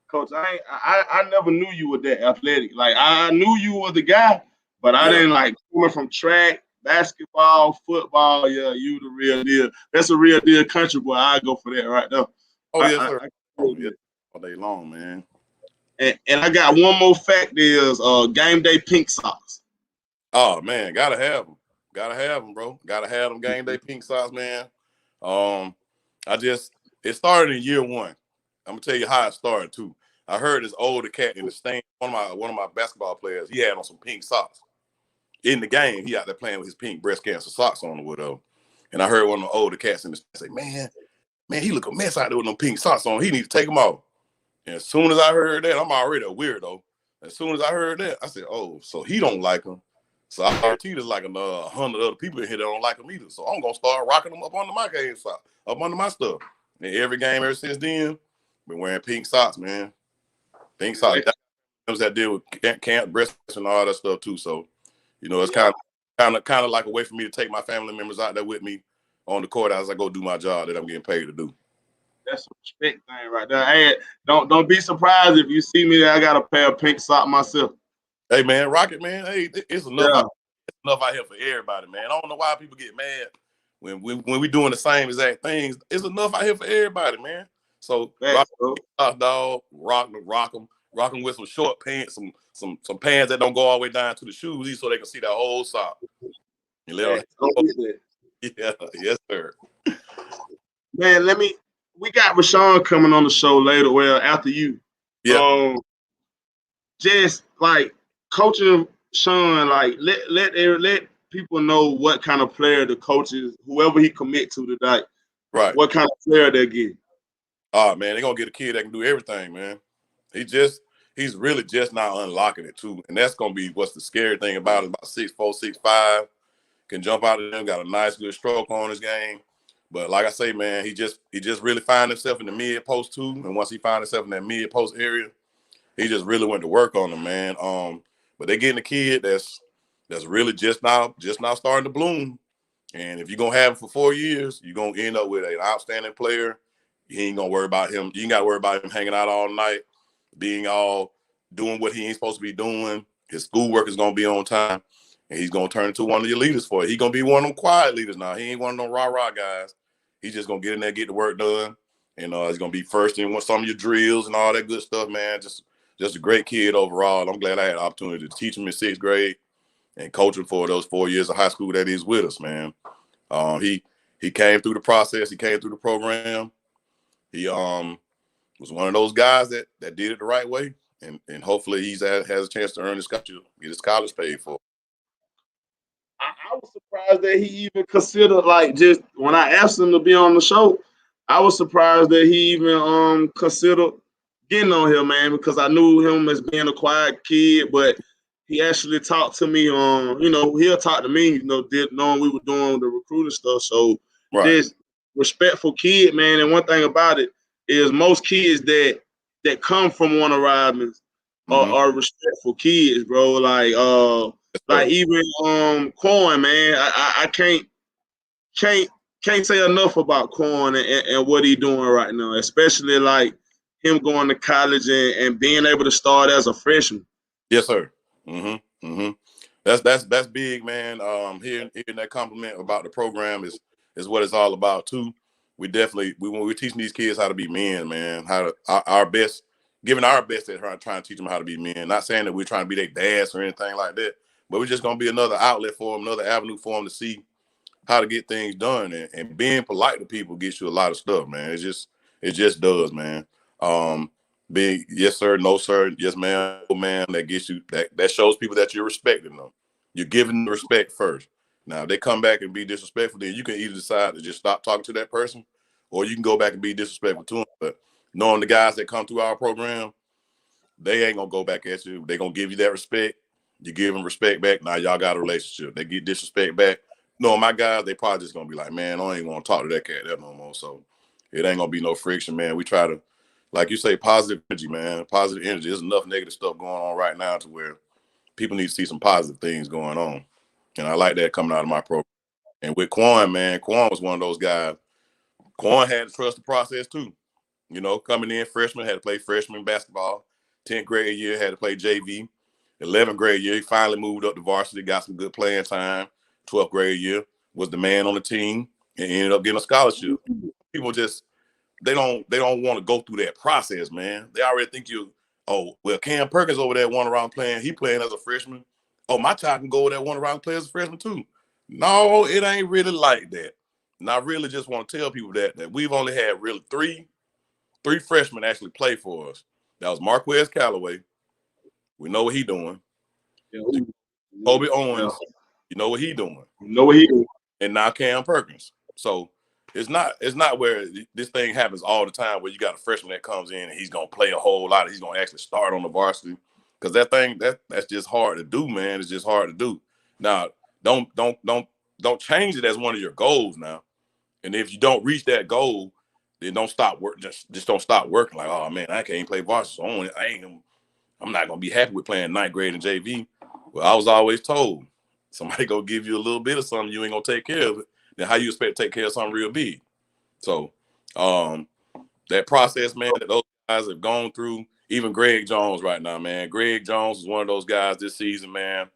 Coach, I never knew you were that athletic. Like I knew you were the guy, but I didn't like coming from track, basketball, football. Yeah, you the real deal. That's a real deal country boy. I go for that right there.
Oh yes, sir. All day long, man.
And I got one more fact is game day pink socks.
Oh man, gotta have them. Gotta have them, bro. Gotta have them game day pink socks, man. It started in year one. I'm gonna tell you how it started too. I heard this older cat in the stand, one of my basketball players, he had on some pink socks. In the game, he out there playing with his pink breast cancer socks on or whatever. And I heard one of the older cats in the stand say, man, he look a mess out there with them pink socks on. He need to take them off. And as soon as I heard that, I'm already a weirdo. As soon as I heard that, I said, oh, so he don't like them. So I guarantee there's like another 100 other people in here that don't like them either. So I'm going to start rocking them up under my game sock, up under my stuff. And every game ever since then, been wearing pink socks, man. Pink socks. That deal with camp, breast, and all that stuff too. So, it's kind of like a way for me to take my family members out there with me on the court as I go do my job that I'm getting paid to do.
That's a respect thing right there. Hey, don't be surprised if you see me. I got a pair of pink socks myself.
Hey man, Rocket man. Hey, it's enough. Yeah. It's enough out here for everybody, man. I don't know why people get mad when we doing the same exact things. It's enough out here for everybody, man. So rock them with some short pants, some pants that don't go all the way down to the shoes, so they can see that whole sock. You let them. Yeah, yes sir.
Man, we got Rashawn coming on the show later. Well, after you.
Yeah.
Just like coaching Sean, like let people know what kind of player the coach is, whoever he commit to today.
Right.
What kind of player they get.
Oh man, they're gonna get a kid that can do everything, man. He's really just not unlocking it too. And that's gonna be what's the scary thing about it, about 6'4", 6'5". can jump out of them, got a nice good stroke on his game. But like I say, man, he just really found himself in the mid post too. And once he found himself in that mid post area, he just really went to work on him, man. But they getting a kid that's really just now starting to bloom. And if you're gonna have him for 4 years, you're gonna end up with an outstanding player. You ain't gonna worry about him. You ain't gotta worry about him hanging out all night, doing what he ain't supposed to be doing. His schoolwork is gonna be on time, and he's gonna turn into one of your leaders for it. He's gonna be one of them quiet leaders now. He ain't one of them rah-rah guys. He's just gonna get in there, get the work done, and he's gonna be first in some of your drills and all that good stuff, man. Just a great kid overall. I'm glad I had the opportunity to teach him in 6th grade and coach him for those 4 years of high school that he's with us, man. He came through the process. He came through the program. He was one of those guys that did it the right way, and hopefully has a chance to earn his scholarship, get his college paid for.
I was surprised that he even considered, like, just when I asked him to be on the show, I was surprised that he even considered getting on here, man, because I knew him as being a quiet kid, but he actually talked to me. He'll talk to me, knowing we were doing the recruiting stuff. So this respectful kid, man. And one thing about it is most kids that come from Warner Robins are respectful kids, bro. Like even Quan, man. I can't say enough about Quan and what he's doing right now, especially like him going to college and being able to start as a freshman.
Yes, sir. That's big, man. Hearing that compliment about the program is what it's all about too. When we're teaching these kids how to be men, man, how to our best, giving our best at trying to teach them how to be men. Not saying that we're trying to be their dads or anything like that, but we're just gonna be another outlet for them, another avenue for them to see how to get things done. And being polite to people gets you a lot of stuff, man. It just does, man. Being yes sir, no sir, yes ma'am, no ma'am, that gets you that shows people that you're respecting them. You're giving them respect first. Now if they come back and be disrespectful, then you can either decide to just stop talking to that person, or you can go back and be disrespectful to them. But knowing the guys that come through our program, they ain't gonna go back at you. They're gonna give you that respect. You give them respect back. Now y'all got a relationship. They get disrespect back. No, my guys, they probably just gonna be like, man, I ain't gonna talk to that cat that no more. So it ain't gonna be no friction, man. We try to, like you say, positive energy, man. Positive energy. There's enough negative stuff going on right now to where people need to see some positive things going on. And I like that coming out of my program. And with Quan, man, Quan was one of those guys. Quan had to trust the process too. Coming in freshman, had to play freshman basketball. 10th grade year, had to play JV. 11th grade year, he finally moved up to varsity, got some good playing time. 12th grade year, was the man on the team and ended up getting a scholarship. People just, they don't want to go through that process, man. They already think Cam Perkins over there one around playing, he playing as a freshman. Oh, my child can go over there one around play as a freshman too. No, it ain't really like that. And I really just want to tell people that we've only had really three freshmen actually play for us. That was Marquez Callaway. We know what he doing. Kobe Owens, you know what he doing. And now Cam Perkins. So it's not where this thing happens all the time where you got a freshman that comes in and he's gonna play a whole lot. He's gonna actually start on the varsity. Because that's just hard to do, man. It's just hard to do. Now, don't change it as one of your goals now. And if you don't reach that goal, then don't stop work. Just don't stop working. Like, oh man, I can't play varsity. So I'm not gonna be happy with playing 9th grade and JV. Well, I was always told somebody gonna give you a little bit of something, you ain't gonna take care of it. Then how you expect to take care of something real big? So that process, man, that those guys have gone through, even Greg Jones right now, man. Greg Jones is one of those guys this season, man.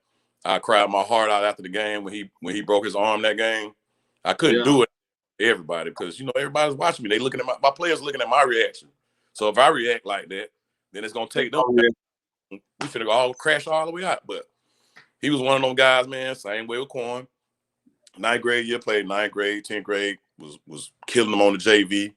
I cried my heart out after the game when he broke his arm that game. I couldn't do it to everybody because everybody's watching me. They looking at my players looking at my reaction. So if I react like that, then it's gonna take them. We finna go all crash all the way out. But he was one of those guys, man. Same way with Quan. 9th grade year, played 9th grade, 10th grade, was killing them on the JV.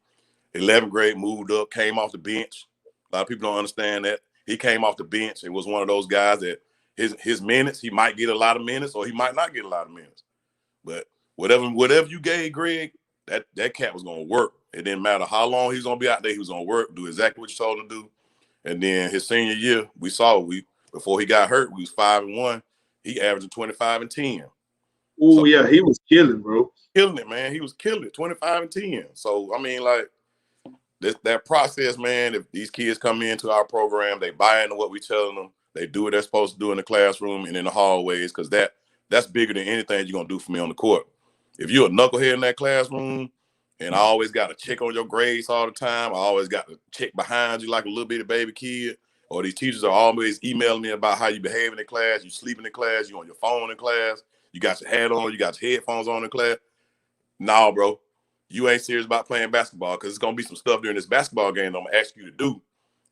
11th grade, moved up, came off the bench. A lot of people don't understand that. He came off the bench and was one of those guys that his minutes, he might get a lot of minutes or he might not get a lot of minutes. But whatever you gave Greg, that cat was gonna work. It didn't matter how long he was gonna be out there, he was gonna work, do exactly what you told him to do. And then his senior year, before he got hurt, we was 5-1. He averaged 25 and 10.
Oh yeah, he was killing, bro.
Killing it, man. He was killing it, 25-10. So I mean, like that process, man. If these kids come into our program, they buy into what we telling them. They do what they're supposed to do in the classroom and in the hallways, because that's bigger than anything you're gonna do for me on the court. If you're a knucklehead in that classroom, and I always got to check on your grades all the time, I always got to check behind you like a little bitty baby kid, or these teachers are always emailing me about how you behave in class, you sleeping in class, you on your phone in class, you got your hat on, you got your headphones on in class. Nah, bro, you ain't serious about playing basketball, because it's gonna be some stuff during this basketball game that I'm gonna ask you to do,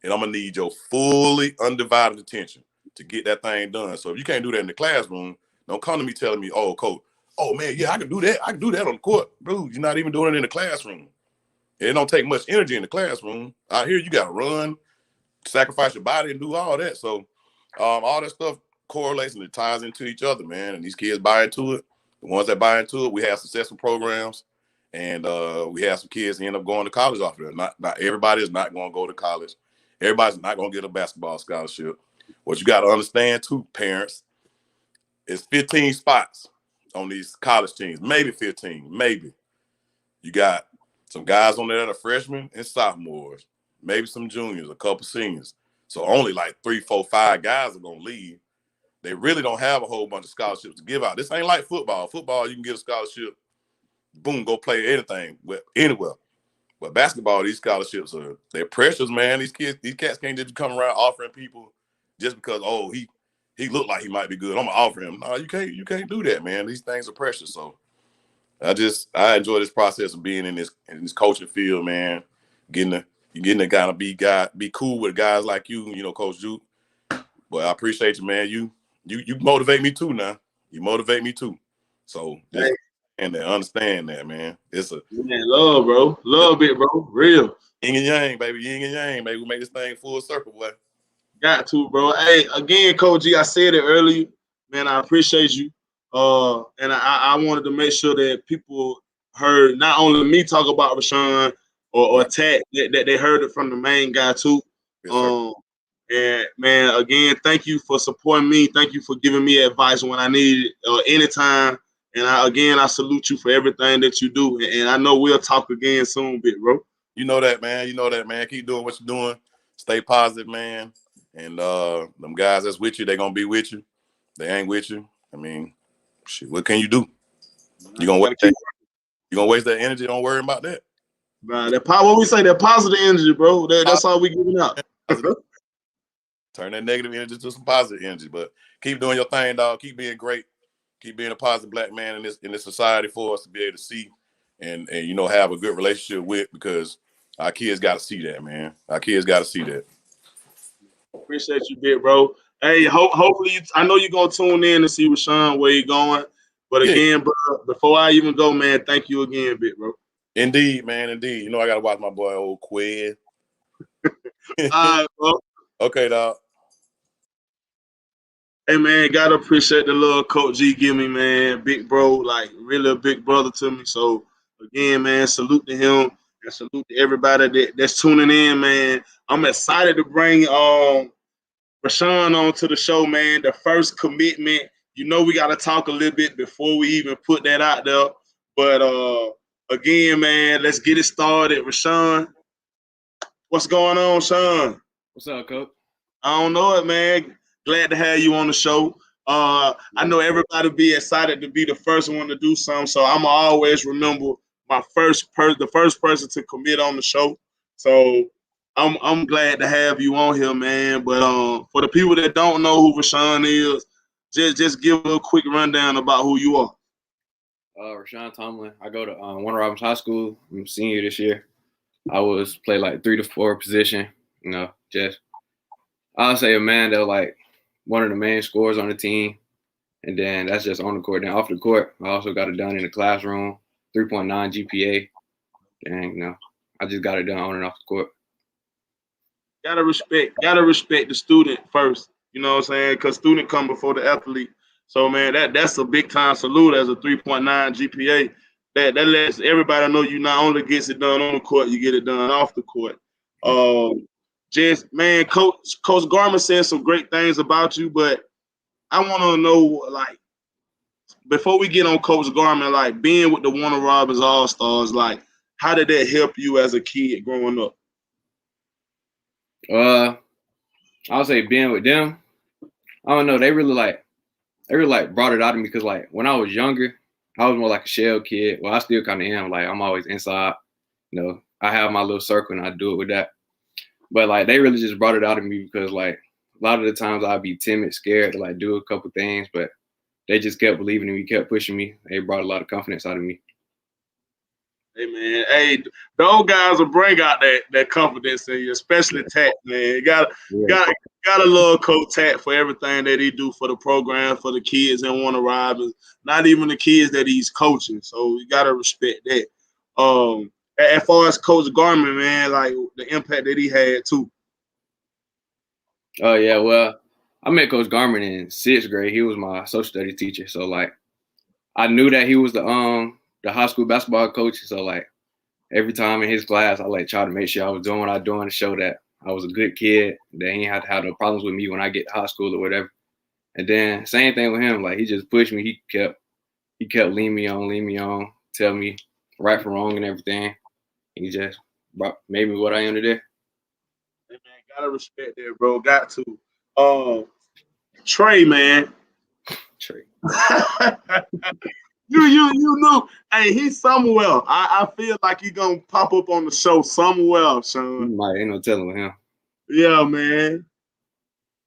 and I'm gonna need your fully undivided attention to get that thing done. So if you can't do that in the classroom, don't come to me telling me, oh, coach, oh man, yeah, I can do that. I can do that on the court. Bro, you're not even doing it in the classroom. It don't take much energy in the classroom. Out here, you gotta run, sacrifice your body, and do all that. So all that stuff correlates and it ties into each other, man. And these kids buy into it. The ones that buy into it, we have successful programs, and we have some kids that end up going to college off of it. Not everybody is not going to go to college. Everybody's not going to get a basketball scholarship. What you got to understand too, parents, is 15 spots on these college teams, maybe 15, maybe. You got some guys on there that are freshmen and sophomores, maybe some juniors, a couple seniors. So only like 3, 4, 5 guys are going to leave. They really don't have a whole bunch of scholarships to give out. This ain't like football. Football, you can get a scholarship, boom, go play anything, anywhere. But basketball, these scholarships they're precious, man. These cats can't just come around offering people just because, oh, he looked like he might be good, I'm gonna offer him. No, you can't do that, man. These things are precious. So I enjoy this process of being in this coaching field, man. Getting to kind of be cool with guys like you, Coach Juke. But I appreciate you, man. You motivate me too now. You motivate me too. So just and understand that, man. It's a
man, love, bro. Love it, bro. Real.
Yin and yang, baby. Yin and yang, baby. We make this thing full circle, boy.
Got to, bro. Hey, again, Coach G, I said it earlier, man. I appreciate you. And I wanted to make sure that people heard not only me talk about Rashawn or Tat, that they heard it from the main guy too. Yes, and man, again, thank you for supporting me. Thank you for giving me advice when I need it, anytime. And I salute you for everything that you do. And I know we'll talk again soon, bit, bro.
You know that, man. Keep doing what you're doing. Stay positive, man. And them guys that's with you, they're gonna be with you. They ain't with you. I mean, shit, what can you do? You're gonna waste that energy. Don't worry about that.
Nah, what we say, that positive energy, bro. That's all we giving out.
Turn that negative energy to some positive energy. But keep doing your thing, dog. Keep being great. Keep being a positive black man in this society for us to be able to see and have a good relationship with, because our kids got to see that, man. Our kids got to see that.
Appreciate you, bit, bro. Hey, hopefully, I know you're gonna tune in to see Rashawn where he going. But again, bro, before I even go, man, thank you again, bit, bro.
Indeed, man, indeed. I gotta watch my boy old Quid.
All right, bro.
Okay, dog.
Hey, man, gotta appreciate the love Coach G give me, man. Big bro, like really a big brother to me. So again, man, salute to him and salute to everybody that's tuning in, man. I'm excited to bring Rashawn on to the show, man. The first commitment. We got to talk a little bit before we even put that out there. But again, man, let's get it started. Rashawn, what's going on, Sean?
What's up, Coach?
I don't know it, man. Glad to have you on the show. I know everybody be excited to be the first one to do something, so I'm always remember the first person to commit on the show. So I'm glad to have you on here, man. But for the people that don't know who Rashawn is, just give a quick rundown about who you are.
Rashawn Tomlin. I go to Warner Robins High School. I'm a senior this year. I was play like 3 to 4 position. I'll say a man that like one of the main scorers on the team, and then that's just on the court. Then off the court, I also got it done in the classroom, 3.9 GPA, and I just got it done on and off the court.
Gotta respect the student first. You know what I'm saying? Because student come before the athlete. So man, that's a big time salute as a 3.9 GPA. That lets everybody know you not only gets it done on the court, you get it done off the court. Man, Coach Garman said some great things about you, but I want to know, like, before we get on Coach Garman, like being with the Warner Robins All Stars, like how did that help you as a kid growing up?
I would say being with them, I don't know, they really brought it out of me because like when I was younger, I was more like a shell kid. Well, I still kind of am. Like I'm always inside. You know, I have my little circle and I do it with that. But like they really just brought it out of me because like a lot of the times I'd be timid, scared to like do a couple things, but they just kept believing in me, kept pushing me. They brought a lot of confidence out of me.
Hey man, hey, those guys will bring out that confidence in you, especially Tat, man. You got a little Coach Tat for everything that he do for the program, for the kids in Warner Robins, not even the kids that he's coaching. So you gotta respect that. As far as Coach Garman, man, like the impact that he had too.
Oh yeah, well, I met Coach Garman in 6th grade. He was my social studies teacher. So like I knew that he was the high school basketball coach. So like every time in his class, I like try to make sure I was doing what I was doing to show that I was a good kid, that he ain't had to have no problems with me when I get to high school or whatever. And then same thing with him, like he just pushed me. He kept leading me on, tell me right from wrong and everything. He just made me what I am today.
Hey man, gotta respect that, bro. Got to. Trey, man.
Trey.
You know, hey, he's somewhere. I feel like he's gonna pop up on the show somewhere, Sean.
Ain't no telling with him.
Yeah, man.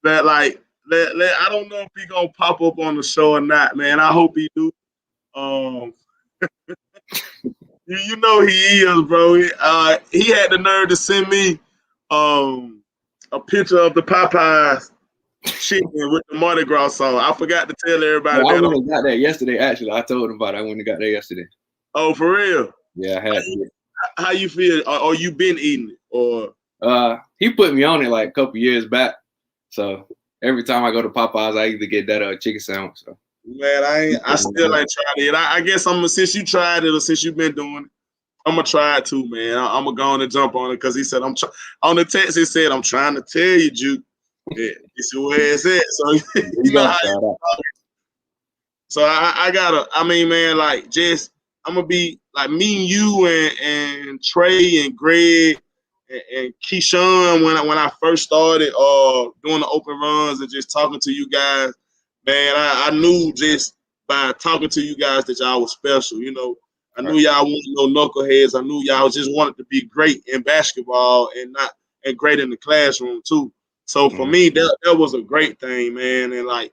That like, I don't know if he's gonna pop up on the show or not, man. I hope he do. You know he is, bro. He had the nerve to send me a picture of the Popeyes chicken with the Mardi Gras song. I forgot to tell everybody
I
that.
went and got that yesterday, actually. I told him about it. I went and got that yesterday.
Oh, for real?
Yeah, I had it.
How you feel? Or you been eating it? Or
he put me on it like a couple years back. So every time I go to Popeyes, I either get that chicken sandwich. So.
Man, I still ain't tried it. I guess since you tried it or since you've been doing it, I'm gonna try it too, man. I'm gonna go on and jump on it because he said on the text. He said I'm trying to tell you, Juke. Yeah, this is where it's at. So you know how. So I gotta. I mean, man, like just I'm gonna be like me and you and Trey and Greg and Keyshawn when I first started doing the open runs and just talking to you guys. Man, I knew just by talking to you guys that y'all was special. You know, I knew y'all weren't no knuckleheads. I knew y'all just wanted to be great in basketball and great in the classroom too. So for me, that was a great thing, man. And like,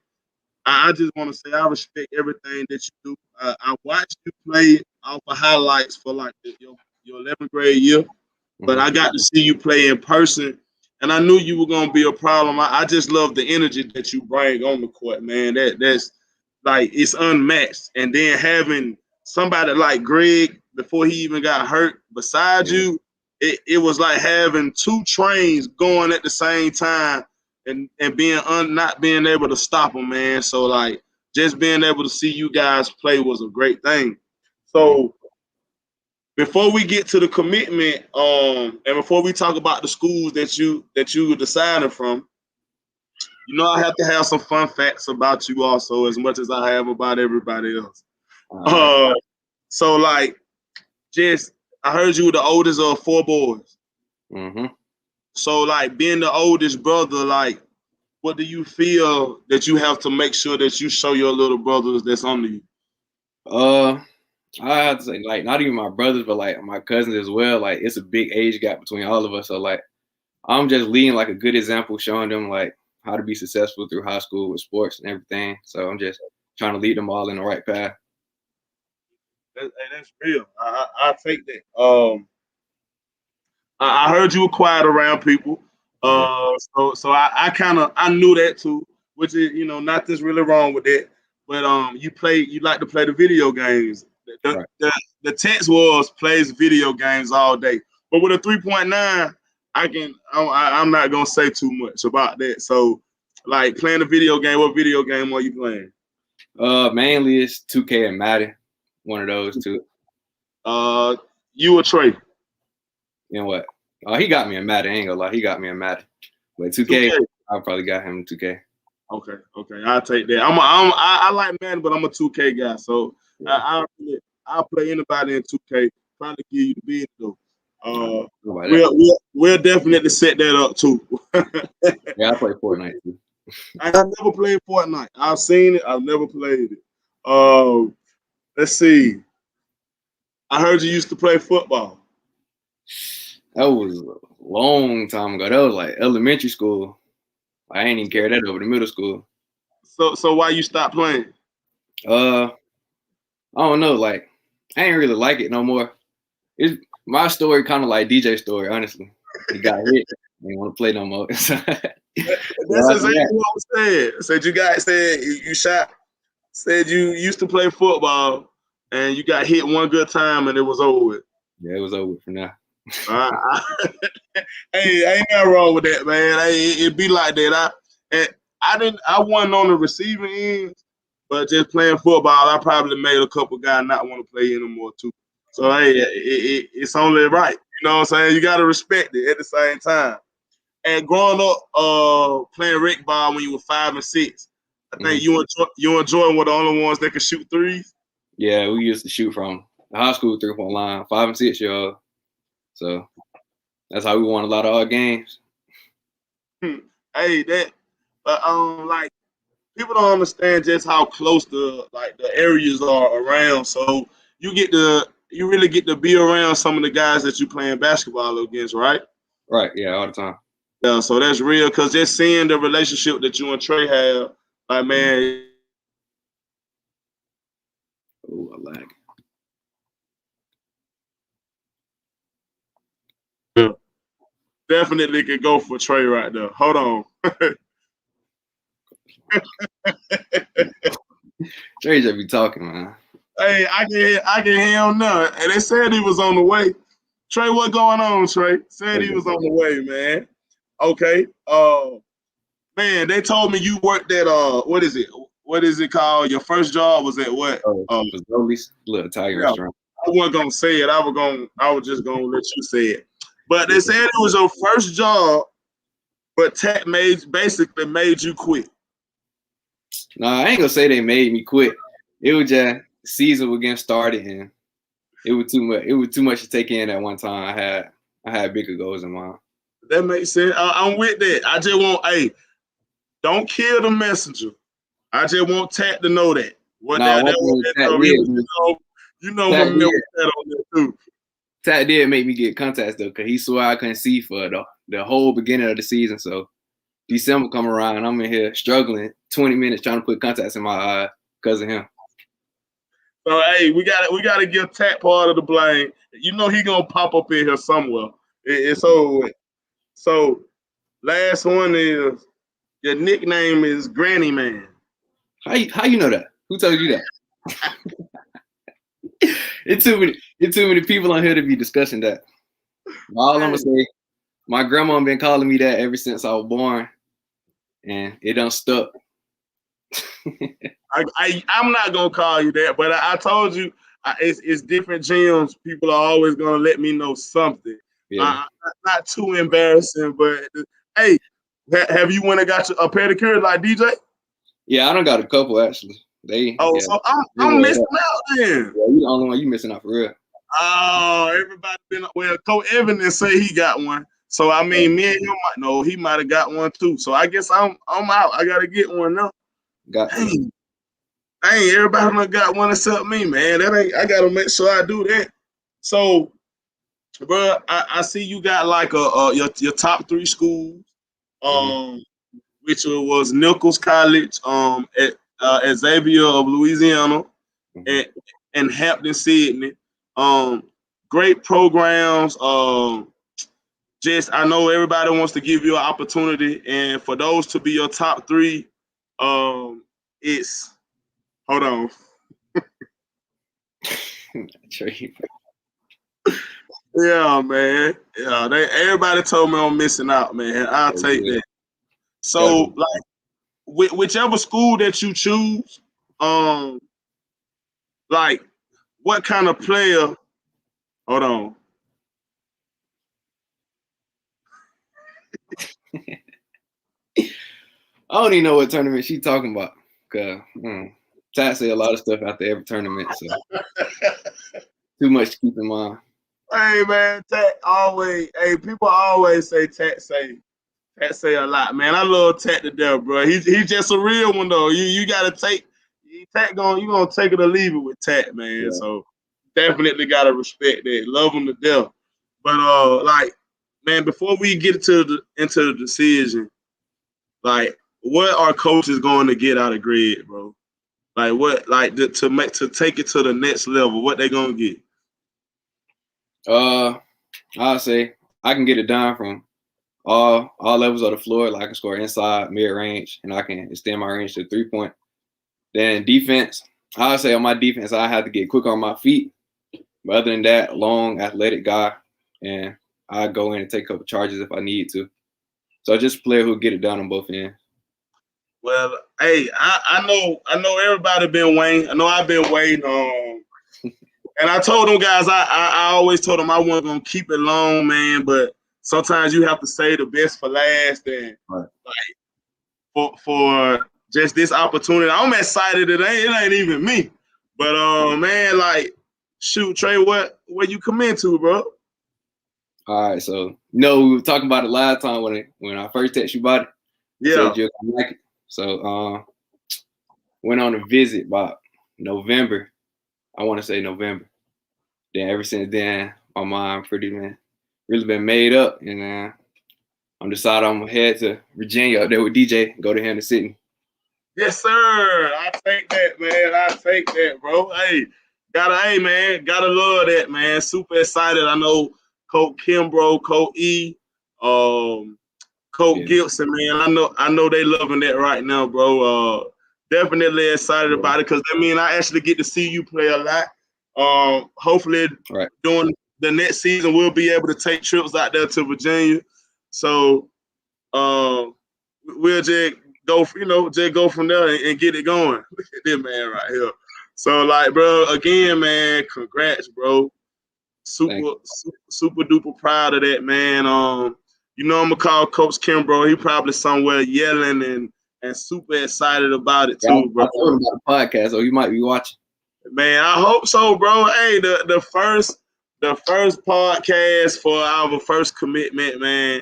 I just want to say I respect everything that you do. I watched you play off of highlights for like your 11th grade year, but I got to see you play in person. And I knew you were gonna be a problem. I just love the energy that you bring on the court, man. That's like it's unmatched. And then having somebody like Greg before he even got hurt beside you, it was like having two trains going at the same time and being not being able to stop them, man. So like just being able to see you guys play was a great thing. So before we get to the commitment, and before we talk about the schools that you decided from, you know, I have to have some fun facts about you also, as much as I have about everybody else. So like, just I heard you were the oldest of 4 boys. So like, being the oldest brother, like, what do you feel that you have to make sure that you show your little brothers that's under you?
I have to say, like, not even my brothers, but like my cousins as well. Like, it's a big age gap between all of us. So like, I'm just leading like a good example, showing them like how to be successful through high school with sports and everything. So I'm just trying to lead them all in the right path.
That's real. I take that. I heard you were quiet around people. So I knew that too, which is, you know, not just really wrong with that. But you like to play the video games. The text was plays video games all day. But with a 3.9, I'm not gonna say too much about that. So like playing a video game, what video game are you playing?
Mainly it's 2K and Madden. One of those two.
You or Trey?
You know what? Oh, he got me a Madden. I ain't gonna lie, he got me a Madden. But 2K, I probably got him 2K.
Okay, I'll take that. I like Madden, but I'm a 2K guy, so
Yeah.
I'll play anybody in 2K. Probably give you the bid though. We'll definitely set that up too.
Yeah, I play Fortnite too.
I've never played Fortnite. I've seen it. I've never played it. Let's see. I heard you used to play football.
That was a long time ago. That was like elementary school. I ain't even carried that over to middle school.
So why you stopped playing?
I don't know. Like, I ain't really like it no more. It's my story, kind of like DJ story. Honestly, he got hit. He didn't want to play no more.
That's exactly what I said. Said you shot. Said you used to play football and you got hit one good time and it was over with.
Yeah, it was over for now.
Hey, ain't nothing wrong with that, man. Hey, it be like that. I wasn't on the receiving end, but just playing football, I probably made a couple guys not want to play anymore too. So hey, it's only right. You know what I'm saying? You gotta respect it at the same time. And growing up, playing rec ball when you were 5 and 6, I think you enjoy one of the only ones that can shoot threes.
Yeah, we used to shoot from the high school 3-point line, 5 and 6 year old. So that's how we won a lot of our games.
Hey, like people don't understand just how close the areas are around. So you really get to be around some of the guys that you playing basketball against, right?
Right. Yeah, all the time.
Yeah, so that's real because just seeing the relationship that you and Trey have, like man.
Oh, I like
it. Definitely could go for Trey right there. Hold on.
Trey just be talking, man.
Hey, I can hear him now. And they said he was on the way. Trey, what going on, Trey? Said he was on the way, man. Okay. Man, they told me you worked at what is it? What is it called? Your first job was at what?
Zoli's little Italian restaurant.
I wasn't gonna say it. I was just gonna let you say it. But they said it was your first job, but Tech basically made you quit.
Nah, I ain't gonna say they made me quit. It was just the season was getting started and it was too much. It was too much to take in at one time. I had bigger goals in mind.
That makes sense. I'm with that. I just want, don't kill the messenger. I just want Tat to know that. You know my man was Tat on there too.
Tat did make me get contacts though, because he swore I couldn't see for the whole beginning of the season. So December come around and I'm in here struggling 20 minutes trying to put contacts in my eye because of him.
So hey, we gotta give Tat part of the blame. You know he gonna pop up in here somewhere. It's over. So last one is your nickname is Granny Man.
How you know that? Who told you that? It's too many people on here to be discussing that. All I'm gonna say, my grandma been calling me that ever since I was born, and it done stuck.
I'm not gonna call you that, but I told you it's different gyms. People are always gonna let me know something.
Yeah.
Not too embarrassing, but hey, have you went and got a pedicure like DJ?
Yeah, I done got a couple actually.
So I'm missing out then.
Yeah, you the only one you missing out for real.
Oh, everybody been Coach Evan didn't say he got one. So I mean, me and him might know he might have got one too. So I guess I'm out. I gotta get one now. Dang, everybody done got one except me, man. I gotta make sure I do that. So, bro, I see you got like your top 3 schools, which was Nichols College, at Xavier of Louisiana, and Hampton Sydney. Great programs. Just I know everybody wants to give you an opportunity, and for those to be your top 3, it's hold on. Yeah, man. Yeah, everybody told me I'm missing out, man. I'll take that. So, like, whichever school that you choose, like, what kind of player? Hold on.
I don't even know what tournament she talking about. Cause Tat say a lot of stuff after every tournament, so too much to keep in mind.
Hey man, Tat always. Hey, people always say Tat say a lot, man. I love Tat to death, bro. He's just a real one though. You gotta take Tat you gonna take it or leave it with Tat, man.
Yeah.
So definitely gotta respect that. Love him to death. But like, man, before we get into the decision, like, what are coaches going to get out of gret, bro? Like what, like to take it to the next level? What they gonna get?
I'll say I can get it done from all levels of the floor. Like I can score inside, mid range, and I can extend my range to 3-point. Then defense, I'll say on my defense, I have to get quick on my feet. But other than that, long, athletic guy, and I go in and take a couple charges if I need to. So just a player who'll get it done on both ends.
Well, hey, I know everybody been waiting. I know I've been waiting on. And I told them guys, I always told them I wasn't gonna keep it long, man. But sometimes you have to say the best for last, and
Right.
like for just this opportunity, I'm excited. It ain't even me, but man, like, shoot, Trey, where you come into, bro?
All right, so we were talking about it last time when I first texted you about it.
Yeah.
Said you'll come back. So went on a visit about November. I want to say November. Then ever since then, my mind really been made up, and I'm decided I'm gonna head to Virginia up there with DJ, go to Hampton Sydney.
Yes, sir. I take that, man. I take that, bro. Hey, gotta love that, man. Super excited. I know Coach Kimbrough, Coach E, Coach Gibson, man. I know they loving that right now, bro. Definitely excited about it because I mean I actually get to see you play a lot. Hopefully during the next season we'll be able to take trips out there to Virginia. So we'll just go, just go from there and get it going. Look at this man right here. So like, bro, again, man, congrats, bro. Super duper proud of that, man. I'm gonna call Coach Kimbrough. He probably somewhere yelling and super excited about it too, bro.
I told him about the podcast, so he might be watching.
Man, I hope so, bro. Hey, the first podcast for our first commitment, man.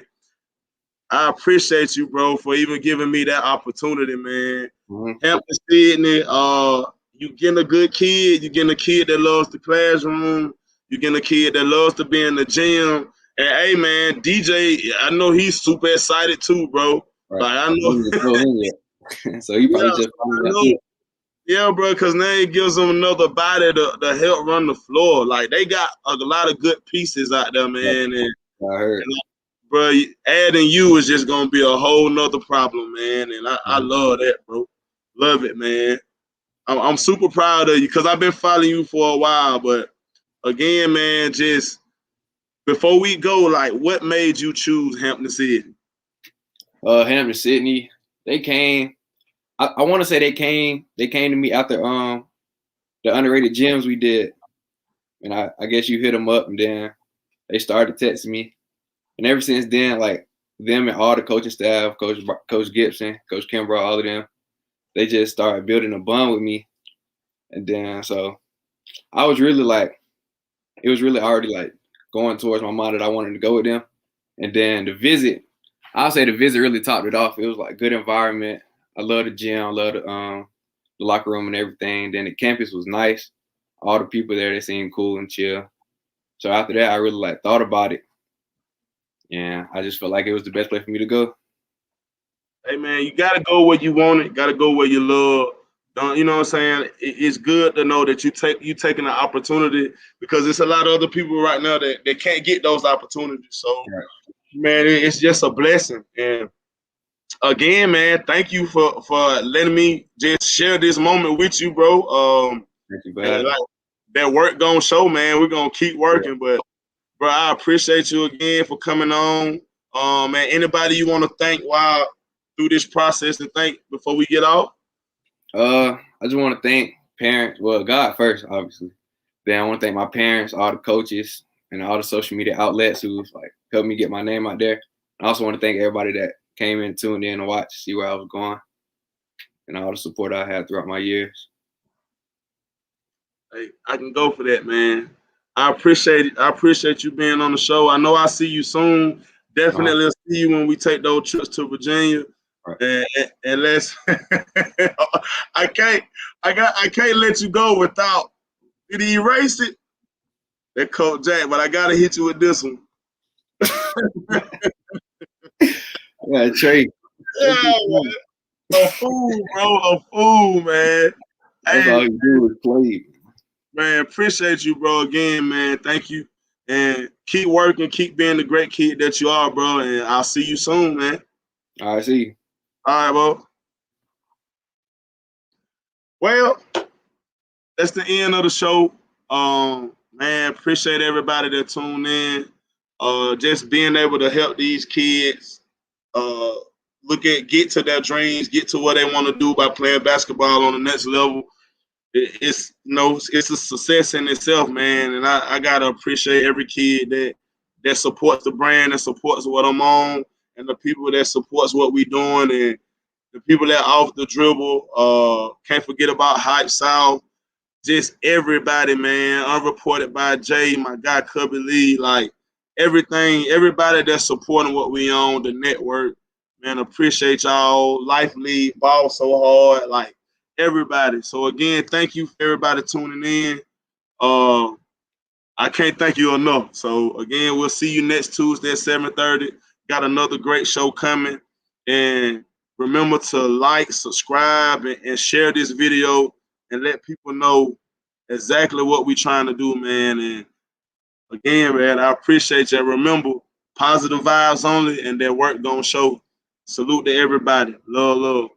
I appreciate you, bro, for even giving me that opportunity, man. Hampton Sydney, you getting a good kid. You getting a kid that loves the classroom. You getting a kid that loves to be in the gym. And hey, man, DJ, I know he's super excited too, bro.
Right.
Like I know.
So he probably
Yeah, bro, because now it gives them another body to help run the floor. Like they got a lot of good pieces out there, man. And
I heard.
Bro, adding you is just gonna be a whole nother problem, man. And I love that, bro. Love it, man. I'm super proud of you because I've been following you for a while. But again, man, just before we go, like, what made you choose Hampton Sydney?
Hampton Sydney, they came. I want to say they came to me after the underrated gyms we did, and I guess you hit them up, and then they started texting me. And ever since then, like them and all the coaching staff, Coach Gibson, Coach Kimbrough, all of them, they just started building a bond with me. And then so I was really like, it was really already like going towards my mind that I wanted to go with them. And then I'll say the visit really topped it off. It was like good environment. I love the gym, I love the locker room and everything. Then the campus was nice. All the people there, they seemed cool and chill. So after that, I really like thought about it. Yeah, I just felt like it was the best place for me to go.
Hey, man, you got to go where you want it. Got to go where you love. You know what I'm saying? It's good to know that you taking the opportunity because there's a lot of other people right now that can't get those opportunities. So, man, it's just a blessing. And again, man, thank you for letting me just share this moment with you, bro.
Thank you, bud.
Like, that work gonna show, man. We're gonna keep working, but bro, I appreciate you again for coming on. Man, anybody you want to thank while through this process and thank before we get off?
I just want to thank parents. Well, God first, obviously. Then I want to thank my parents, all the coaches, and all the social media outlets who like helped me get my name out there. I also want to thank everybody that came in, tuned in to watch, see where I was going, and all the support I had throughout my years.
Hey, I can go for that, man. I appreciate it. I appreciate you being on the show. I know I'll see you soon. Definitely see you when we take those trips to Virginia.
Right.
And let's I can't let you go without did he erase it? That Coach Jack, but I gotta hit you with this one.
Yeah, Trey.
Yeah, man. A fool, bro. A fool, man.
That's all you do is play.
Man, appreciate you, bro. Again, man. Thank you. And keep working, keep being the great kid that you are, bro. And I'll see you soon, man.
All right, see you.
All right, bro. Well, that's the end of the show. Man, appreciate everybody that tuned in. Just being able to help these kids get to their dreams, get to what they want to do by playing basketball on the next level. It's it's a success in itself, man. And I gotta appreciate every kid that supports the brand and supports what I'm on, and the people that supports what we doing, and the people that off the dribble. Can't forget about Hype South. Just everybody, man. Unreported by Jay, my guy Cubby Lee, like everything, everybody that's supporting what we own, the network, man. Appreciate y'all. Life League, ball so hard, like everybody. So again, thank you for everybody tuning in. I can't thank you enough. So again, we'll see you next Tuesday at 7:30. Got another great show coming. And remember to like, subscribe, and share this video and let people know exactly what we're trying to do, man. And again, man, I appreciate you. Remember, positive vibes only, and that work gonna show. Salute to everybody. Love, love.